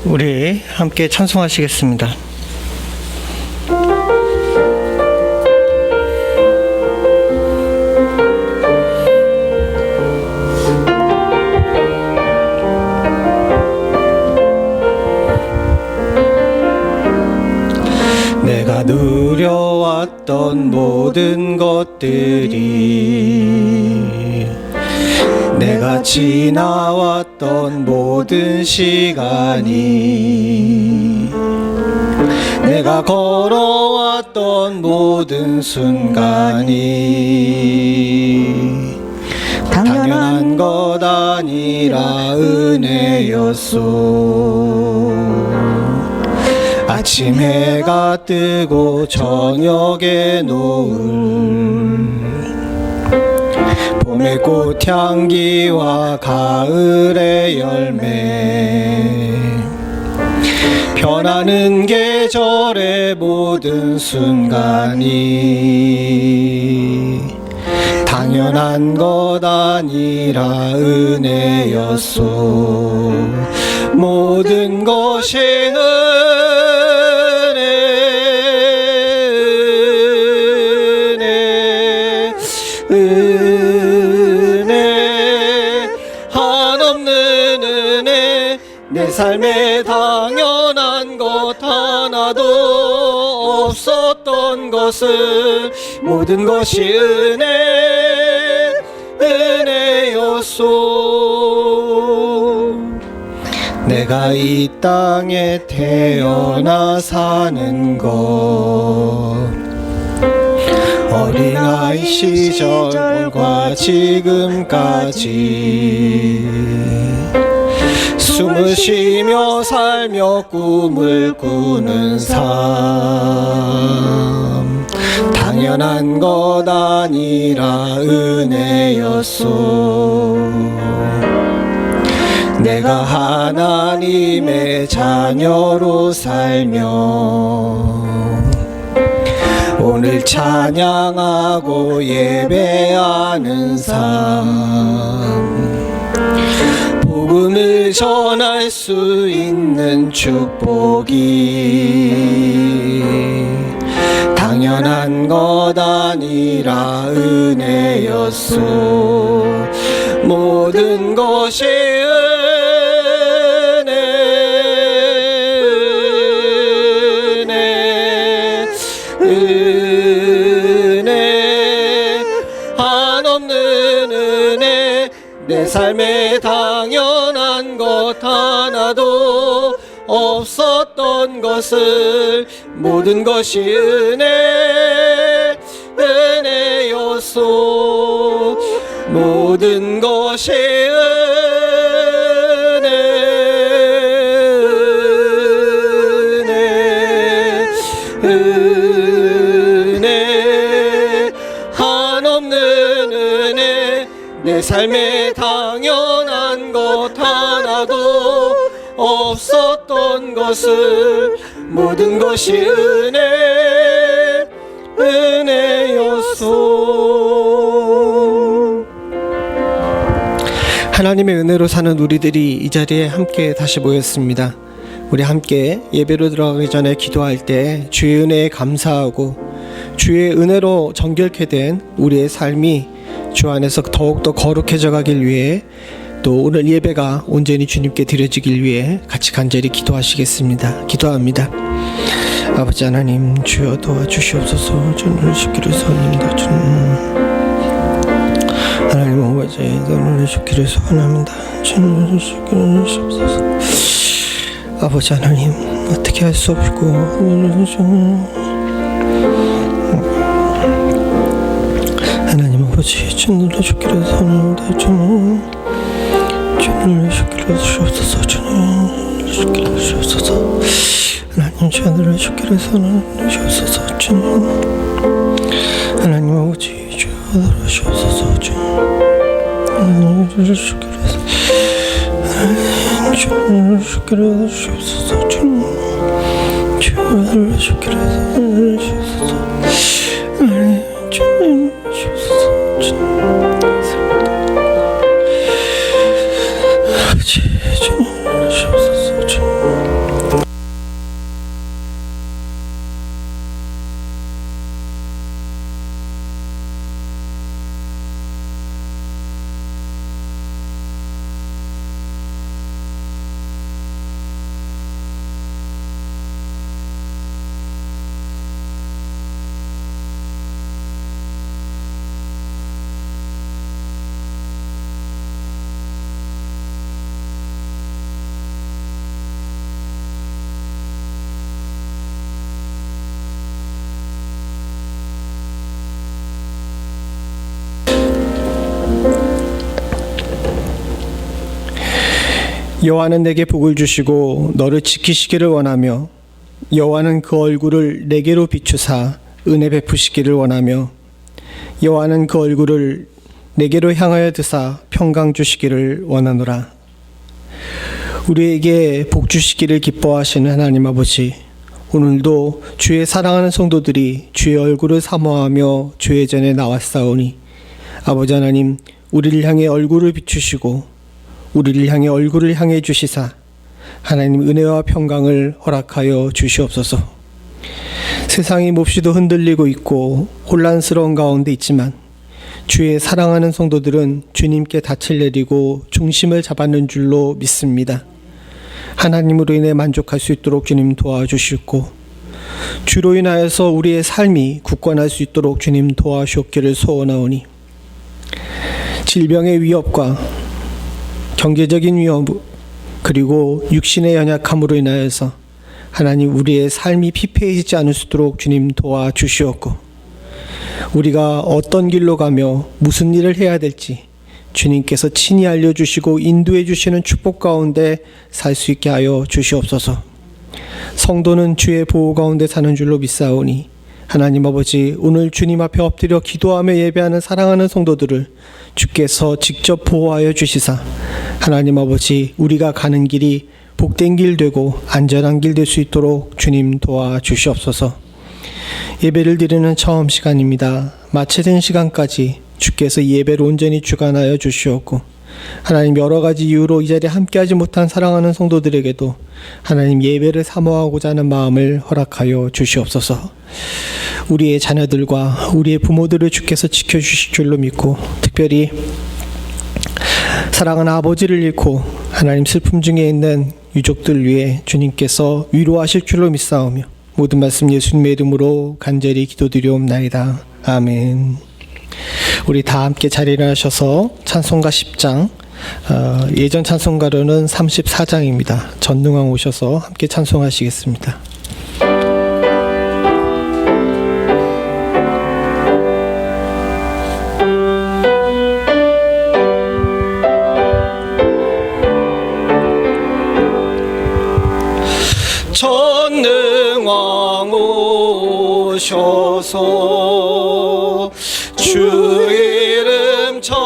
우리 함께 찬송하시겠습니다. 내가 누려왔던 모든 것들이, 내가 지나왔던 모든 시간이, 내가 걸어왔던 모든 순간이 당연한 것 아니라 은혜였소. 아침 해가 뜨고 저녁에 노을, 봄의 꽃향기와 가을의 열매, 변하는 계절의 모든 순간이 당연한 것 아니라 은혜였소. 모든 것이 은혜, 한없는 은혜. 내 삶에 당연한 것 하나도 없었던 것을, 모든 것이 은혜였소. 내가 이 땅에 태어나 사는 것, 어린아이 시절과 지금까지 숨을 쉬며 살며 꿈을 꾸는 삶, 당연한 것 아니라 은혜였소. 내가 하나님의 자녀로 살며 오늘 찬양하고 예배하는 삶, 복음을 전할 수 있는 축복이 당연한 것 아니라 은혜였소. 모든 것이 은혜, 한없는 은혜. 내 삶에 당연한 것 하나도 없었던 것을, 모든 것이 은혜였소. 모든 것이 은혜, 한없는 은혜. 내 삶에 당연한 것 하나도 없었던 것을, 모든 것이 은혜였소. 하나님의 은혜로 사는 우리들이 이 자리에 함께 다시 모였습니다. 우리 함께 예배로 들어가기 전에 기도할 때 주의 은혜에 감사하고, 주의 은혜로 정결케 된 우리의 삶이 주 안에서 더욱더 거룩해져 가길 위해, 또 오늘 예배가 온전히 주님께 드려지길 위해 같이 간절히 기도하시겠습니다. 기도합니다. 아버지 하나님, 주여 도와주시옵소서. 주님을 쉽기를 소원합니다. 주님 하나님 아버지, 너를 쉽기를 소원합니다. 주님을 쉽기를 주옵소서. 아버지 하나님, 어떻게 할 수 없고 하나님 아버지, 주님을 쉽기를 소원합니다. 주님을 쉽기를 주옵소서. 주님을 쉽기를 주옵소서. 하나님, 주님을 쉽기를 소원하시옵소서. 주님 하나님 아버지, 주님을 주옵소서. 주님 하나님 쉽기를, 하나님 주님을 쉽기를 주옵소서. 주님 주님을 쉽기를 주옵소서. 하나님 주님 주옵소서. 주님 아버지, 주님 주옵소서. 주님 여호와는 내게 복을 주시고 너를 지키시기를 원하며 여호와는 그 얼굴을 내게로 비추사 은혜 베푸시기를 원하며 여호와는 그 얼굴을 내게로 향하여 드사 평강 주시기를 원하노라. 우리에게 복 주시기를 기뻐하시는 하나님 아버지, 오늘도 주의 사랑하는 성도들이 주의 얼굴을 사모하며 주의 전에 나왔사오니 아버지 하나님, 우리를 향해 얼굴을 비추시고 우리를 향해 얼굴을 향해 주시사 하나님 은혜와 평강을 허락하여 주시옵소서. 세상이 몹시도 흔들리고 있고 혼란스러운 가운데 있지만 주의 사랑하는 성도들은 주님께 닻을 내리고 중심을 잡았는 줄로 믿습니다. 하나님으로 인해 만족할 수 있도록 주님 도와주시고 주로 인하여서 우리의 삶이 굳건할 수 있도록 주님 도와주옵기를 소원하오니 질병의 위협과 경제적인 위협 그리고 육신의 연약함으로 인하여서 하나님 우리의 삶이 피폐해지지 않을 수 있도록 주님 도와주시옵고 우리가 어떤 길로 가며 무슨 일을 해야 될지 주님께서 친히 알려주시고 인도해 주시는 축복 가운데 살 수 있게 하여 주시옵소서. 성도는 주의 보호 가운데 사는 줄로 믿사오니 하나님 아버지, 오늘 주님 앞에 엎드려 기도하며 예배하는 사랑하는 성도들을 주께서 직접 보호하여 주시사 하나님 아버지, 우리가 가는 길이 복된 길 되고 안전한 길 될 수 있도록 주님 도와주시옵소서. 예배를 드리는 처음 시간입니다. 마치는 시간까지 주께서 예배를 온전히 주관하여 주시옵고 하나님 여러 가지 이유로 이 자리에 함께하지 못한 사랑하는 성도들에게도 하나님 예배를 사모하고자 하는 마음을 허락하여 주시옵소서. 우리의 자녀들과 우리의 부모들을 주께서 지켜주실 줄로 믿고 특별히 사랑하는 아버지를 잃고 하나님 슬픔 중에 있는 유족들 위해 주님께서 위로하실 줄로 믿사오며 모든 말씀 예수님의 이름으로 간절히 기도드리옵나이다. 아멘. 우리 다 함께 자리를 하셔서 찬송가 10장, 예전 찬송가로는 34장입니다. 전능왕 오셔서 함께 찬송하시겠습니다. 전능왕 오셔서 주 이름 찬송케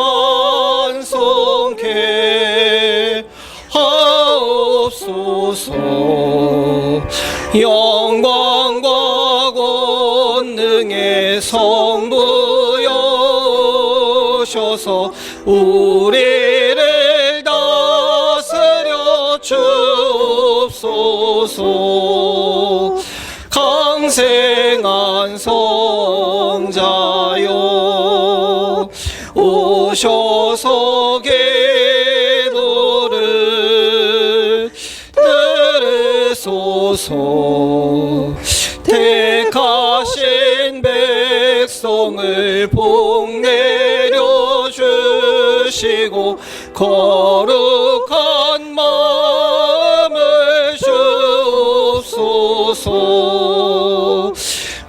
하옵소서. 영광과 권능의 성부 여셔서 우리를 다스려 주옵소서. 강생한 성자여 오셔서 기도를 들으소서. 택하신 백성을 복 내려 주시고 거룩한 마음을 주옵소서.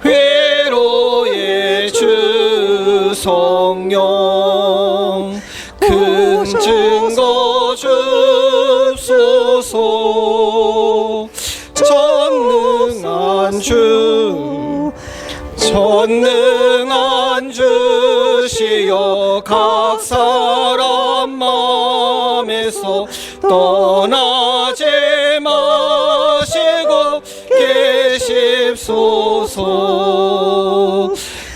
위로의 주 성령 큰 증거 주소서. 전능한 주시여 각 사람 마음에서 떠나지 마시고 계십소서.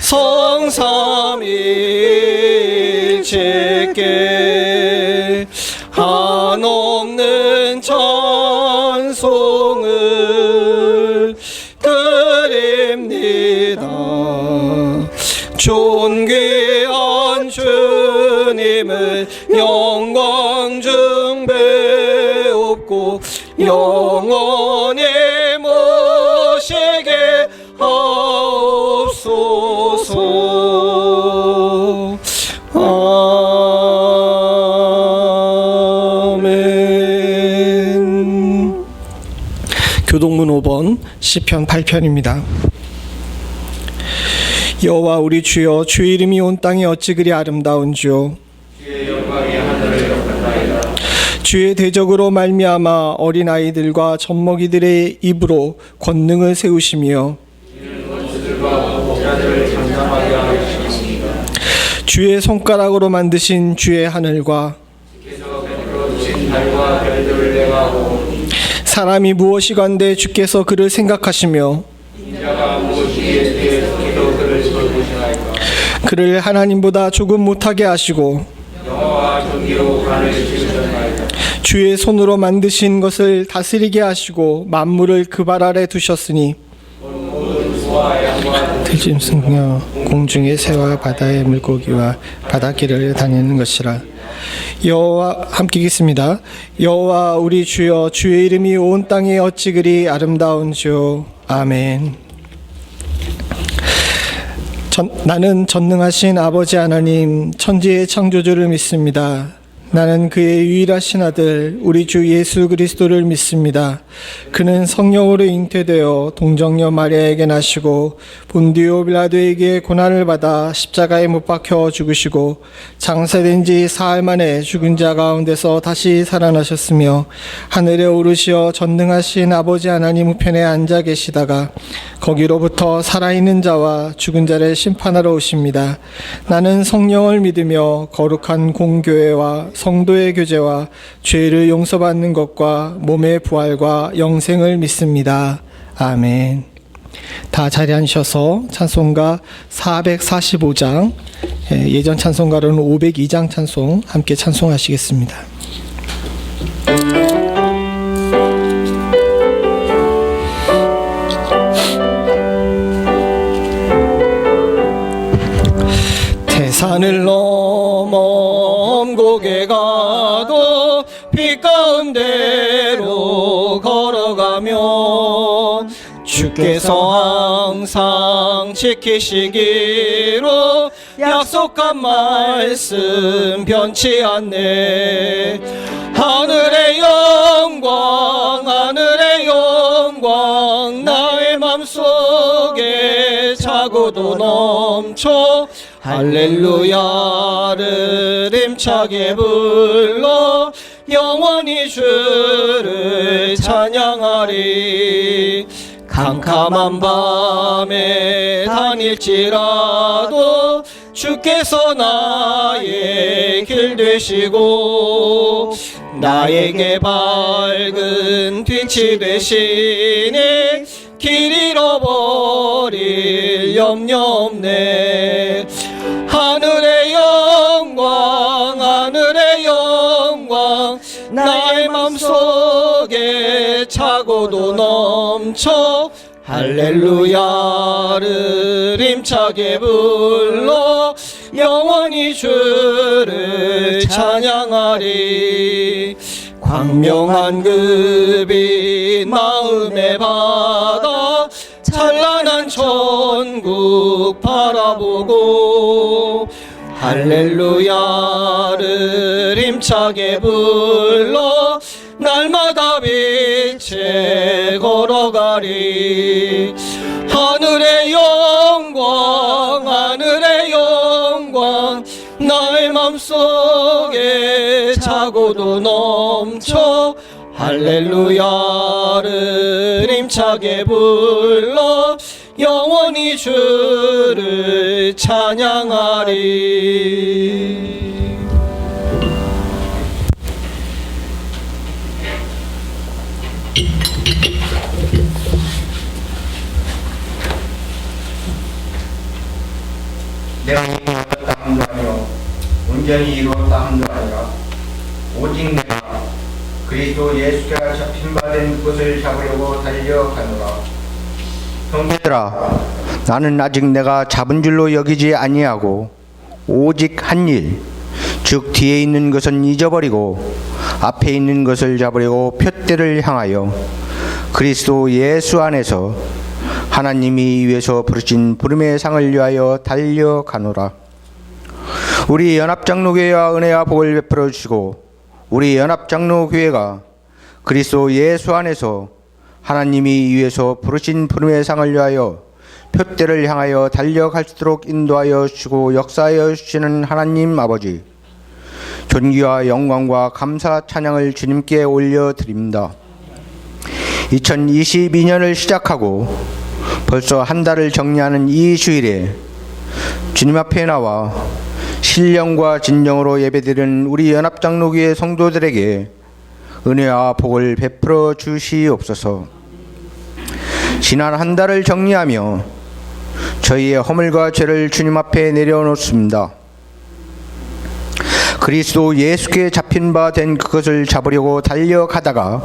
성삼일체께 한없는 찬송을 드립니다. 존귀한 주님을 영광 중배옵고 영원히 모시게 하옵소서. 아멘. 교동문 5번 시편 8편입니다. 여호와 우리 주여, 주의 이름이 온 땅에 어찌 그리 아름다운지요. 주의 영광이 하늘을 덮었나이다. 주의 대적으로 말미암아 어린아이들과 젖먹이들의 입으로 권능을 세우시며 주의 손가락으로 만드신 주의 하늘과 사람이 무엇이건대 주께서 그를 생각하시며 그를 하나님보다 조금 못하게 하시고 주의 손으로 만드신 것을 다스리게 하시고 만물을 그 발 아래 두셨으니 들짐승과 공중의 새와 바다의 물고기와 바닷길을 다니는 것이라. 여호와 함께 읽겠습니다. 여호와 우리 주여, 주의 이름이 온 땅에 어찌 그리 아름다운지요. 아멘. 나는 전능하신 아버지 하나님, 천지의 창조주를 믿습니다. 나는 그의 유일하신 아들 우리 주 예수 그리스도를 믿습니다. 그는 성령으로 잉태되어 동정녀 마리아에게 나시고 본디오 빌라도에게 고난을 받아 십자가에 못 박혀 죽으시고 장사된 지 사흘 만에 죽은 자 가운데서 다시 살아나셨으며 하늘에 오르시어 전능하신 아버지 하나님 우편에 앉아 계시다가 거기로부터 살아있는 자와 죽은 자를 심판하러 오십니다. 나는 성령을 믿으며 거룩한 공교회와 성도의 교제와 죄를 용서받는 것과 몸의 부활과 영생을 믿습니다. 아멘. 다 자리 앉으셔서 찬송가 445장, 예전 찬송가로는 502장 찬송 함께 찬송하시겠습니다. 태산을 넘어 엄곡에 가도 빛 가운데로 걸어가며 주께서 항상 지키시기로 약속한 말씀 변치 않네. 하늘의 영광 하늘의 영광 나의 맘속에 차고도 넘쳐 할렐루야를 힘차게 불러 영원히 주를 찬양하리. 캄캄한 밤에 다닐지라도 주께서 나의 길 되시고 나에게 밝은 빛이 되시니 길 잃어버릴 염려 없네. 하늘의 영광 하늘의 영광 나의 맘속에 차고도 넘쳐 할렐루야를 힘차게 불러 영원히 주를 찬양하리. 광명한 그 빛 마음에 받아 찬란한 천국 바라보고 할렐루야를 힘차게 불러 날마다 빛에 걸어가리. 하늘의 영광 하늘의 영광 나의 맘속에 차고도 넘쳐 할렐루야를 힘차게 불러 영원히 주를 찬양하리. 내가 이루었다 함도 아니요 온전히 이루었다 함도 아니라 오직 내가 그리스도 예수께로 잡힌 바 된 것을 잡으려고 달려가노라. 형제들아, 나는 아직 내가 잡은 줄로 여기지 아니하고 오직 한 일, 즉 뒤에 있는 것은 잊어버리고 앞에 있는 것을 잡으려고 푯대를 향하여 그리스도 예수 안에서 하나님이 위에서 부르신 부름의 상을 위하여 달려가노라. 우리 연합장로교회와 은혜와 복을 베풀어 주시고 우리 연합장로교회가 그리스도 예수 안에서 하나님이 위에서 부르신 부름의 상을 위하여 푯대를 향하여 달려갈 수 있도록 인도하여 주시고 역사하여 주시는 하나님 아버지, 존귀와 영광과 감사 찬양을 주님께 올려드립니다. 2022년을 시작하고 벌써 한 달을 정리하는 이 주일에 주님 앞에 나와 신령과 진정으로 예배드리는 우리 연합장로교회 성도들에게 은혜와 복을 베풀어 주시옵소서. 지난 한 달을 정리하며 저희의 허물과 죄를 주님 앞에 내려놓습니다. 그리스도 예수께 잡힌 바 된 그것을 잡으려고 달려가다가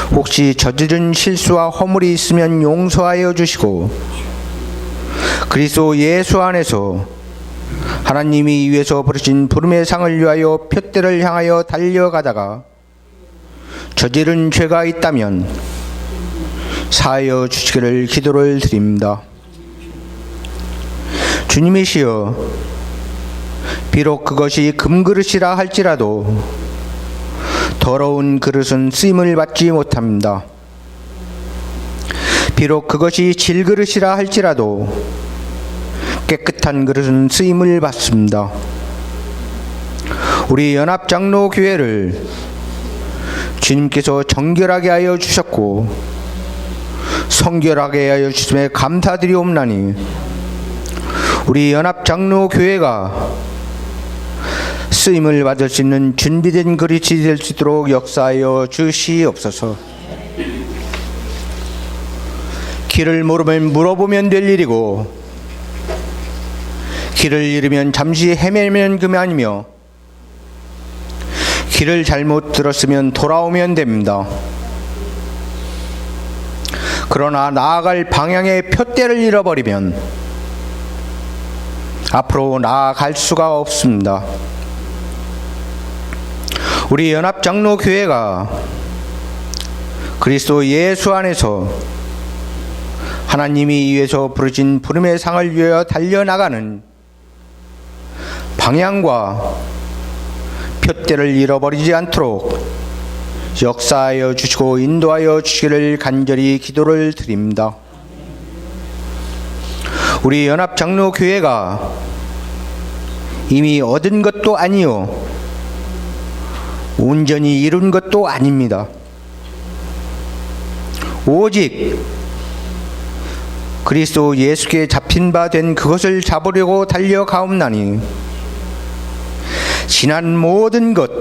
혹시 저지른 실수와 허물이 있으면 용서하여 주시고 그리스도 예수 안에서 하나님이 위에서 부르신 부름의 상을 위하여 표대를 향하여 달려가다가 저지른 죄가 있다면 사하여 주시기를 기도를 드립니다. 주님이시여, 비록 그것이 금그릇이라 할지라도 더러운 그릇은 쓰임을 받지 못합니다. 비록 그것이 질그릇이라 할지라도 깨끗한 그릇은 쓰임을 받습니다. 우리 연합장로교회를 주님께서 정결하게 하여 주셨고 성결하게 하여 주심에 감사드리옵나니 우리 연합장로교회가 쓰임을 받을 수 있는 준비된 그릇이 될 수 있도록 역사하여 주시옵소서. 길을 모르면 물어보면 될 일이고 길을 잃으면 잠시 헤매면 그만이며 길을 잘못 들었으면 돌아오면 됩니다. 그러나 나아갈 방향의 표대를 잃어버리면 앞으로 나아갈 수가 없습니다. 우리 연합장로교회가 그리스도 예수 안에서 하나님이 위에서 부르신 부름의 상을 위하여 달려나가는 방향과 표대를 잃어버리지 않도록 역사하여 주시고 인도하여 주시기를 간절히 기도를 드립니다. 우리 연합장로교회가 이미 얻은 것도 아니요 온전히 이룬 것도 아닙니다. 오직 그리스도 예수께 잡힌 바 된 그것을 잡으려고 달려가옵나니 지난 모든 것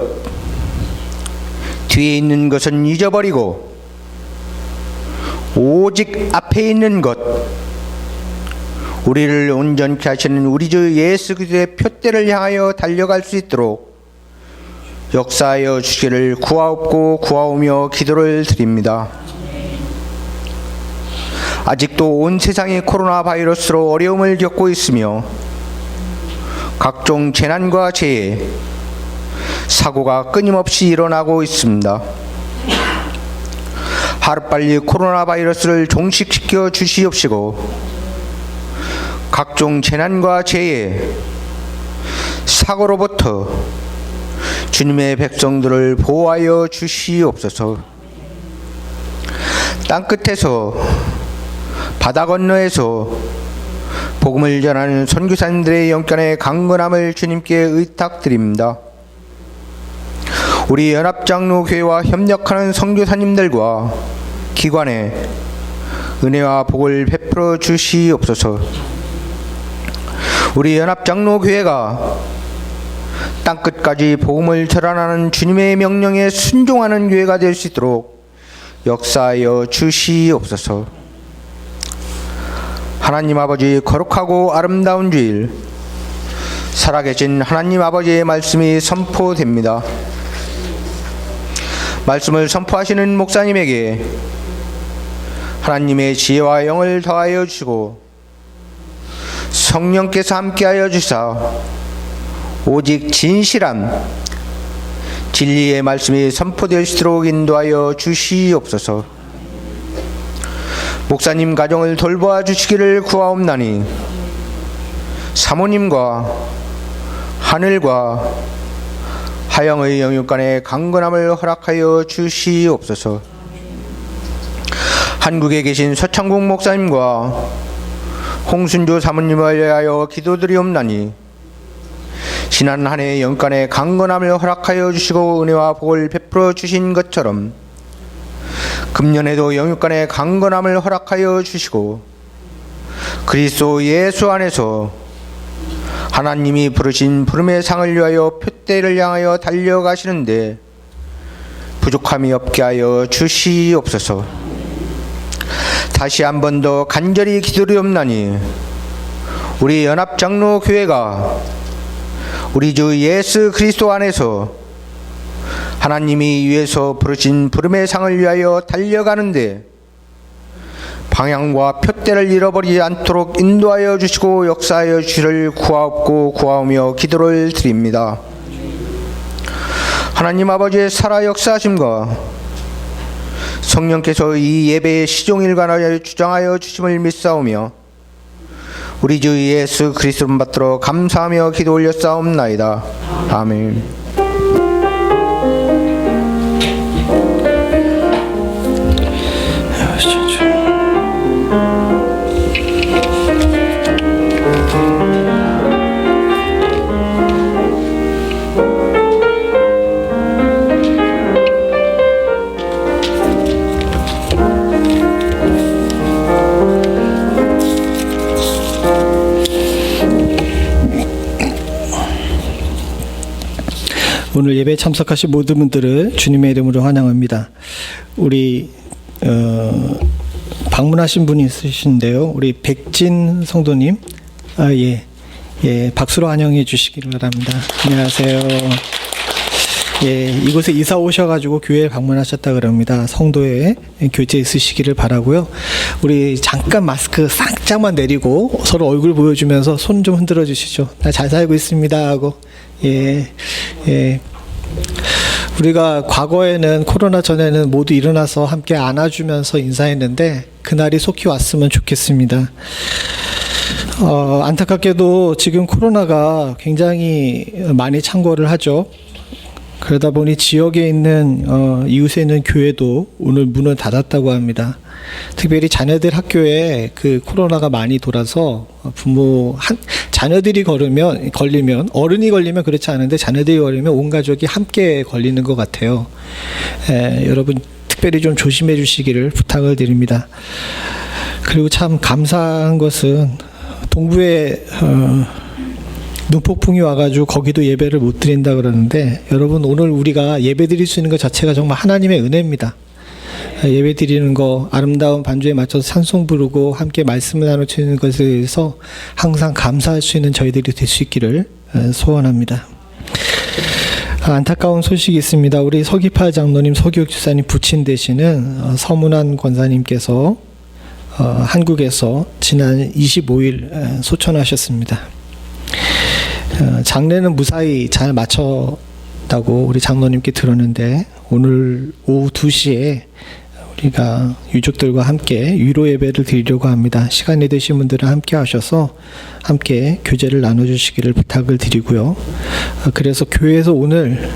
뒤에 있는 것은 잊어버리고 오직 앞에 있는 것 우리를 온전케 하시는 우리 주 예수 그리스도의 표대를 향하여 달려갈 수 있도록 역사하여 주시기를 구하옵고 구하오며 기도를 드립니다. 아직도 온 세상이 코로나 바이러스로 어려움을 겪고 있으며 각종 재난과 재해, 사고가 끊임없이 일어나고 있습니다. 하루빨리 코로나 바이러스를 종식시켜 주시옵시고 각종 재난과 재해, 사고로부터 주님의 백성들을 보호하여 주시옵소서. 땅끝에서 바다 건너에서 복음을 전하는 선교사님들의 영전의 강건함을 주님께 의탁드립니다. 우리 연합장로교회와 협력하는 선교사님들과 기관에 은혜와 복을 베풀어 주시옵소서. 우리 연합장로교회가 땅끝까지 복음을 전하는 주님의 명령에 순종하는 교회가 될 수 있도록 역사하여 주시옵소서. 하나님 아버지, 거룩하고 아름다운 주일, 살아계신 하나님 아버지의 말씀이 선포됩니다. 말씀을 선포하시는 목사님에게 하나님의 지혜와 영을 더하여 주시고 성령께서 함께하여 주사 오직 진실한 진리의 말씀이 선포될 수 있도록 인도하여 주시옵소서. 목사님 가정을 돌보아 주시기를 구하옵나니 사모님과 하늘과 하영의 영육 간의 강건함을 허락하여 주시옵소서. 한국에 계신 서창국 목사님과 홍순조 사모님을 위하여 기도드리옵나니 지난 한 해 연간의 강건함을 허락하여 주시고 은혜와 복을 베풀어 주신 것처럼 금년에도 영육간의 강건함을 허락하여 주시고 그리스도 예수 안에서 하나님이 부르신 부름의 상을 위하여 표대를 향하여 달려가시는데 부족함이 없게 하여 주시옵소서. 다시 한 번 더 간절히 기도리옵나니 우리 연합장로교회가 우리 주 예수 그리스도 안에서 하나님이 위에서 부르신 부름의 상을 위하여 달려가는데 방향과 표대를 잃어버리지 않도록 인도하여 주시고 역사하여 주시를 구하옵고 구하오며 기도를 드립니다. 하나님 아버지의 살아 역사하심과 성령께서 이 예배의 시종일관하여 주장하여 주심을 믿사오며 우리 주 예수 그리스도를 받들어 감사하며 기도 올렸사옵나이다. 아멘. 오늘 예배에 참석하신 모든 분들을 주님의 이름으로 환영합니다. 우리 방문하신 분이 있으신데요. 우리 백진 성도님, 예, 박수로 환영해 주시기를 바랍니다. 안녕하세요. 예, 이곳에 이사 오셔가지고 교회에 방문하셨다 그럽니다. 성도의 교제 있으시기를 바라고요. 우리 잠깐 마스크 살짝만 내리고 서로 얼굴 보여주면서 손 좀 흔들어 주시죠. 나 잘 살고 있습니다 하고. 예. 우리가 과거에는 코로나 전에는 모두 일어나서 함께 안아주면서 인사했는데 그날이 속히 왔으면 좋겠습니다. 안타깝게도 지금 코로나가 굉장히 많이 창궐을 하죠. 그러다 보니 지역에 있는 이웃에 있는 교회도 오늘 문을 닫았다고 합니다. 특별히 자녀들 학교에 그 코로나가 많이 돌아서 자녀들이 걸리면 어른이 걸리면 그렇지 않은데 자녀들이 걸리면 온 가족이 함께 걸리는 것 같아요. 여러분 특별히 좀 조심해 주시기를 부탁을 드립니다. 그리고 참 감사한 것은 동부에 눈폭풍이 와가지고 거기도 예배를 못 드린다 그러는데 여러분 오늘 우리가 예배 드릴 수 있는 것 자체가 정말 하나님의 은혜입니다. 예배 드리는 거 아름다운 반주에 맞춰서 찬송 부르고 함께 말씀을 나누는 것에 대해서 항상 감사할 수 있는 저희들이 될 수 있기를 소원합니다. 안타까운 소식이 있습니다. 우리 서기팔 장로님 서기욱 주사님 부친 되시는 서문환 권사님께서 한국에서 지난 25일 소천하셨습니다. 장례는 무사히 잘 마쳤다고 우리 장로님께 들었는데 오늘 오후 2시에 우리가 유족들과 함께 위로 예배를 드리려고 합니다. 시간이 되신 분들은 함께 하셔서 함께 교제를 나눠주시기를 부탁을 드리고요. 그래서 교회에서 오늘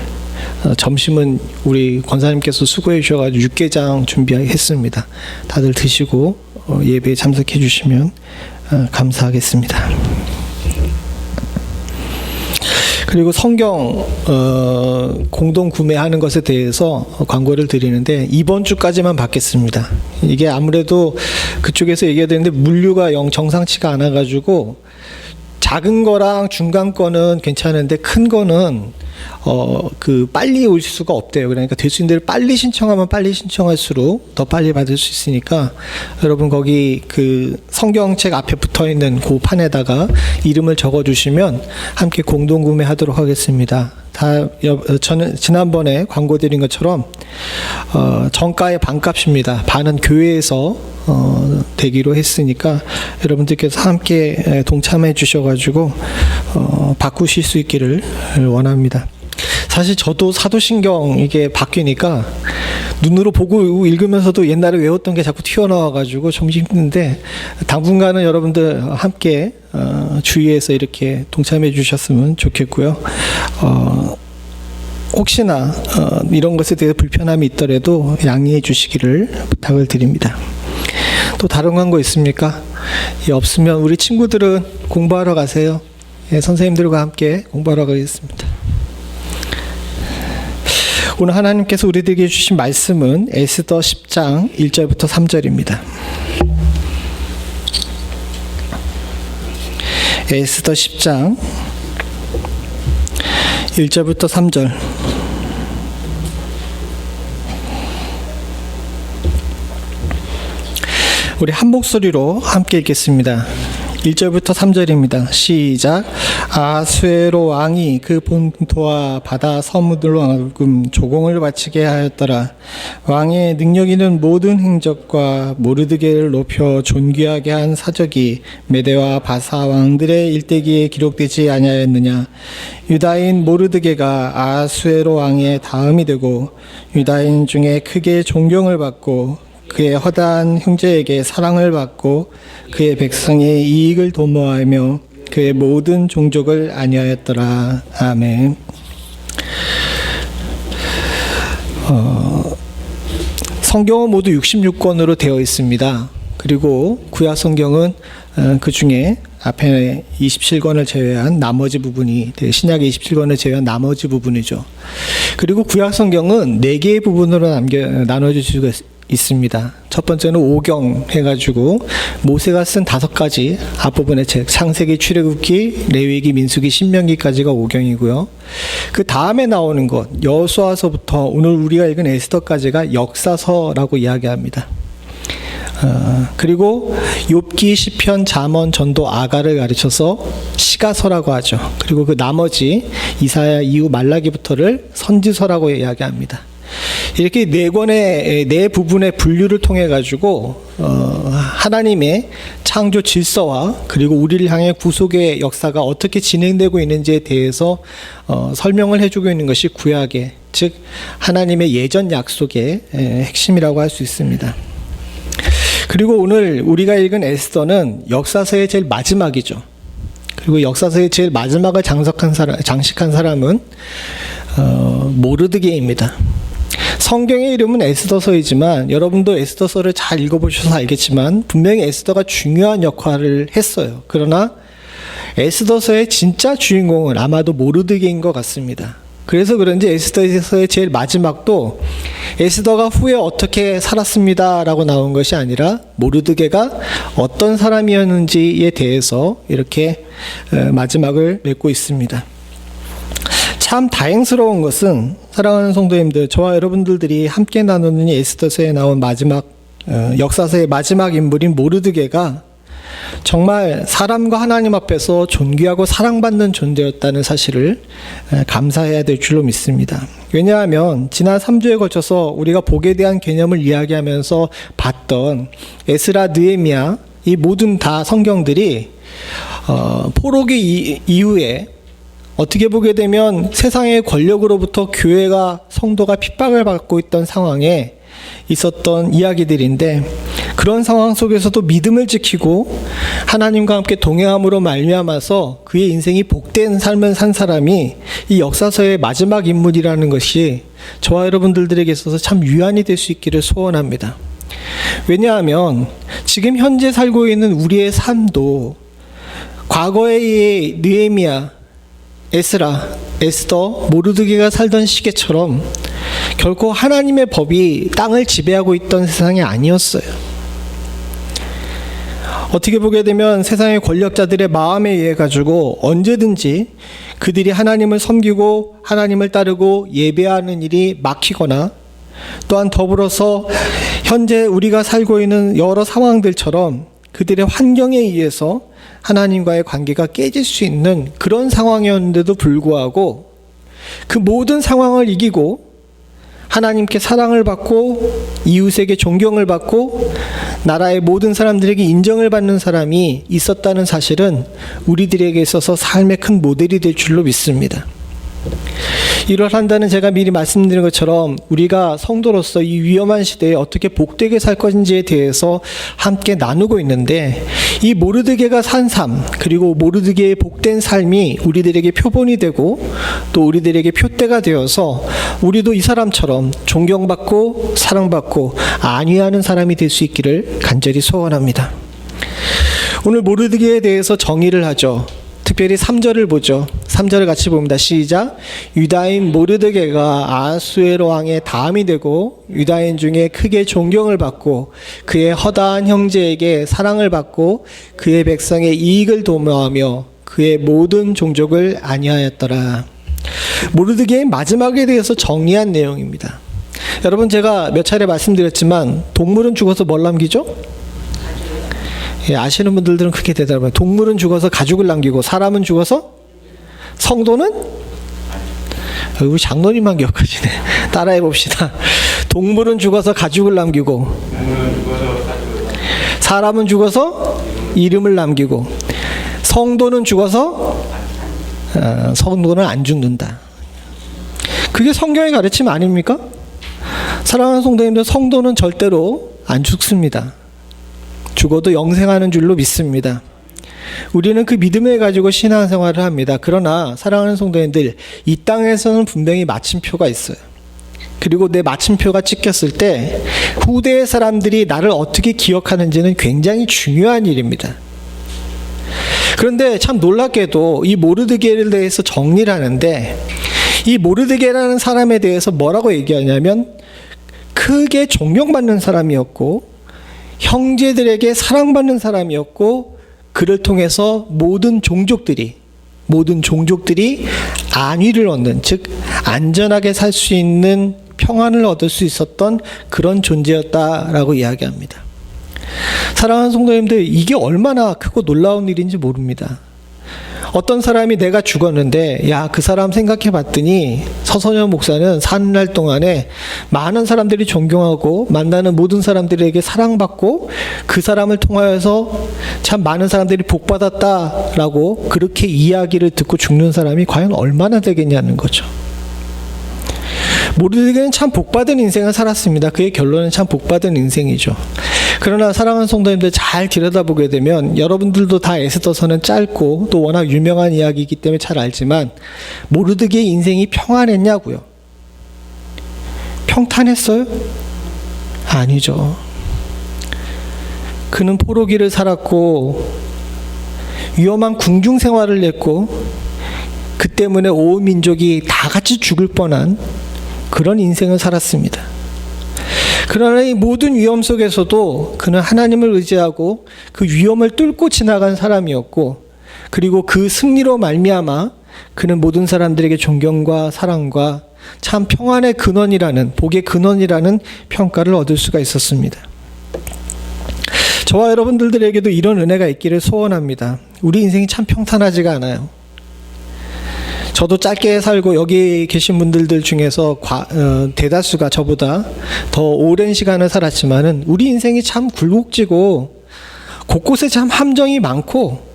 점심은 우리 권사님께서 수고해 주셔가지고 육개장 준비했습니다. 다들 드시고 예배에 참석해 주시면 감사하겠습니다. 그리고 성경 공동 구매하는 것에 대해서 광고를 드리는데 이번 주까지만 받겠습니다. 이게 아무래도 그쪽에서 얘기해야 되는데 물류가 영 정상치가 않아가지고 작은 거랑 중간 거는 괜찮은데 큰 거는 빨리 올 수가 없대요. 그러니까 될 수 있는 대로 빨리 신청하면 빨리 신청할수록 더 빨리 받을 수 있으니까 여러분 거기 그 성경책 앞에 붙어 있는 그 판에다가 이름을 적어 주시면 함께 공동 구매하도록 하겠습니다. 저는 지난번에 광고 드린 것처럼 정가의 반값입니다. 반은 교회에서 되기로 했으니까 여러분들께서 함께 동참해 주셔가지고 바꾸실 수 있기를 원합니다. 사실 저도 사도신경 이게 바뀌니까 눈으로 보고 읽으면서도 옛날에 외웠던 게 자꾸 튀어나와가지고 좀 힘든데 당분간은 여러분들 함께 주위에서 이렇게 동참해 주셨으면 좋겠고요. 혹시나 이런 것에 대해 불편함이 있더라도 양해해 주시기를 부탁을 드립니다. 또 다른 광고 있습니까? 없으면 우리 친구들은 공부하러 가세요. 선생님들과 함께 공부하러 가겠습니다. 오늘 하나님께서 우리들에게 주신 말씀은 에스더 10장 1절부터 3절입니다. 에스더 10장 1절부터 3절. 우리 한 목소리로 함께 읽겠습니다. 1절부터 3절입니다. 시작. 아수에로 왕이 그 본토와 바다 서무들로 하여금 조공을 바치게 하였더라. 왕의 능력 있는 모든 행적과 모르드게를 높여 존귀하게 한 사적이 메대와 바사 왕들의 일대기에 기록되지 아니하였느냐. 유다인 모르드게가 아수에로 왕의 다음이 되고 유다인 중에 크게 존경을 받고 그의 허다한 형제에게 사랑을 받고 그의 백성의 이익을 도모하며 그의 모든 종족을 안위하였더라. 아멘. 성경은 모두 66권으로 되어 있습니다. 그리고 구약 성경은 그 중에 앞에 27권을 제외한 나머지 부분이, 신약의 27권을 제외한 나머지 부분이죠. 그리고 구약 성경은 4개의 부분으로 나눠주시고 있습니다. 첫 번째는 5경 해가지고 모세가 쓴 5가지 앞부분의 책, 창세기, 출애굽기, 레위기, 민수기, 신명기까지가 5경이고요. 그 다음에 나오는 것, 여호수아서부터 오늘 우리가 읽은 에스더까지가 역사서라고 이야기합니다. 그리고 욥기, 시편, 잠언, 전도, 아가를 가르쳐서 시가서라고 하죠. 그리고 그 나머지 이사야, 이후, 말라기부터를 선지서라고 이야기합니다. 이렇게 4권의 4부분의 분류를 통해 가지고 하나님의 창조 질서와 그리고 우리를 향해 구속의 역사가 어떻게 진행되고 있는지에 대해서 설명을 해주고 있는 것이 구약의, 즉 하나님의 예전 약속의 핵심이라고 할 수 있습니다. 그리고 오늘 우리가 읽은 에스더는 역사서의 제일 마지막이죠. 그리고 역사서의 제일 마지막을 장식한 사람은 모르드게입니다. 성경의 이름은 에스더서이지만 여러분도 에스더서를 잘 읽어보셔서 알겠지만 분명히 에스더가 중요한 역할을 했어요. 그러나 에스더서의 진짜 주인공은 아마도 모르드게인 것 같습니다. 그래서 그런지 에스더서의 제일 마지막도 에스더가 후에 어떻게 살았습니다 라고 나온 것이 아니라 모르드게가 어떤 사람이었는지에 대해서 이렇게 마지막을 맺고 있습니다. 참 다행스러운 것은 사랑하는 성도님들, 저와 여러분들이 함께 나누는 이 에스더서에 나온 마지막 역사서의 마지막 인물인 모르드게가 정말 사람과 하나님 앞에서 존귀하고 사랑받는 존재였다는 사실을 감사해야 될 줄로 믿습니다. 왜냐하면 지난 3주에 걸쳐서 우리가 복에 대한 개념을 이야기하면서 봤던 에스라, 느헤미야, 이 모든 다 성경들이 포로기 이후에 어떻게 보게 되면 세상의 권력으로부터 교회가, 성도가 핍박을 받고 있던 상황에 있었던 이야기들인데, 그런 상황 속에서도 믿음을 지키고 하나님과 함께 동행함으로 말미암아서 그의 인생이 복된 삶을 산 사람이 이 역사서의 마지막 인물이라는 것이 저와 여러분들에게 있어서 참 유한이 될 수 있기를 소원합니다. 왜냐하면 지금 현재 살고 있는 우리의 삶도 과거의 느헤미야, 에스라, 에스더, 모르드게가 살던 시계처럼 결코 하나님의 법이 땅을 지배하고 있던 세상이 아니었어요. 어떻게 보게 되면 세상의 권력자들의 마음에 의해 가지고 언제든지 그들이 하나님을 섬기고 하나님을 따르고 예배하는 일이 막히거나, 또한 더불어서 현재 우리가 살고 있는 여러 상황들처럼 그들의 환경에 의해서 하나님과의 관계가 깨질 수 있는 그런 상황이었는데도 불구하고 그 모든 상황을 이기고 하나님께 사랑을 받고 이웃에게 존경을 받고 나라의 모든 사람들에게 인정을 받는 사람이 있었다는 사실은 우리들에게 있어서 삶의 큰 모델이 될 줄로 믿습니다. 이러한다는 제가 미리 말씀드린 것처럼 우리가 성도로서 이 위험한 시대에 어떻게 복되게 살 것인지에 대해서 함께 나누고 있는데, 이 모르드게가 산 삶, 그리고 모르드게의 복된 삶이 우리들에게 표본이 되고 또 우리들에게 표대가 되어서 우리도 이 사람처럼 존경받고 사랑받고 안위하는 사람이 될 수 있기를 간절히 소원합니다. 오늘 모르드게에 대해서 정의를 하죠. 특별히 3절을 보죠. 3절을 같이 봅니다. 시작. 유다인 모르드게가 아하수에로 왕의 다음이 되고 유다인 중에 크게 존경을 받고 그의 허다한 형제에게 사랑을 받고 그의 백성의 이익을 도모하며 그의 모든 종족을 안위하였더라. 모르드게의 마지막에 대해서 정리한 내용입니다. 여러분, 제가 몇 차례 말씀드렸지만 동물은 죽어서 뭘 남기죠? 예, 아시는 분들은 그렇게 되더라고요. 동물은 죽어서 가죽을 남기고 사람은 죽어서 성도는? 우리 장로님만 기억하시네. 따라해 봅시다. 동물은 죽어서 가죽을 남기고 사람은 죽어서 이름을 남기고 성도는 죽어서 성도는 안 죽는다. 그게 성경의 가르침 아닙니까? 사랑하는 성도님들, 성도는 절대로 안 죽습니다. 죽어도 영생하는 줄로 믿습니다. 우리는 그 믿음을 가지고 신앙생활을 합니다. 그러나 사랑하는 성도님들, 이 땅에서는 분명히 마침표가 있어요. 그리고 내 마침표가 찍혔을 때 후대의 사람들이 나를 어떻게 기억하는지는 굉장히 중요한 일입니다. 그런데 참 놀랍게도 이 모르드게에 대해서 정리를 하는데, 이 모르드게라는 사람에 대해서 뭐라고 얘기하냐면 크게 존경받는 사람이었고 형제들에게 사랑받는 사람이었고 그를 통해서 모든 종족들이 안위를 얻는, 즉 안전하게 살 수 있는 평안을 얻을 수 있었던 그런 존재였다라고 이야기합니다. 사랑하는 성도님들, 이게 얼마나 크고 놀라운 일인지 모릅니다. 어떤 사람이 내가 죽었는데 그 사람 생각해 봤더니 서선현 목사는 사는 날 동안에 많은 사람들이 존경하고 만나는 모든 사람들에게 사랑받고 그 사람을 통하여서 참 많은 사람들이 복받았다라고 그렇게 이야기를 듣고 죽는 사람이 과연 얼마나 되겠냐는 거죠. 모르드게는 참 복받은 인생을 살았습니다. 그의 결론은 참 복받은 인생이죠. 그러나 사랑하는 성도님들, 잘 들여다보게 되면 여러분들도 다 에스더서는 짧고 또 워낙 유명한 이야기이기 때문에 잘 알지만 모르드게의 인생이 평안했냐고요? 평탄했어요? 아니죠. 그는 포로기를 살았고 위험한 궁중 생활을 했고 그 때문에 온 민족이 다 같이 죽을 뻔한 그런 인생을 살았습니다. 그러나 이 모든 위험 속에서도 그는 하나님을 의지하고 그 위험을 뚫고 지나간 사람이었고, 그리고 그 승리로 말미암아 그는 모든 사람들에게 존경과 사랑과 참 평안의 근원이라는, 복의 근원이라는 평가를 얻을 수가 있었습니다. 저와 여러분들에게도 이런 은혜가 있기를 소원합니다. 우리 인생이 참 평탄하지가 않아요. 저도 짧게 살고 여기 계신 분들 중에서 대다수가 저보다 더 오랜 시간을 살았지만은 우리 인생이 참 굴곡지고 곳곳에 참 함정이 많고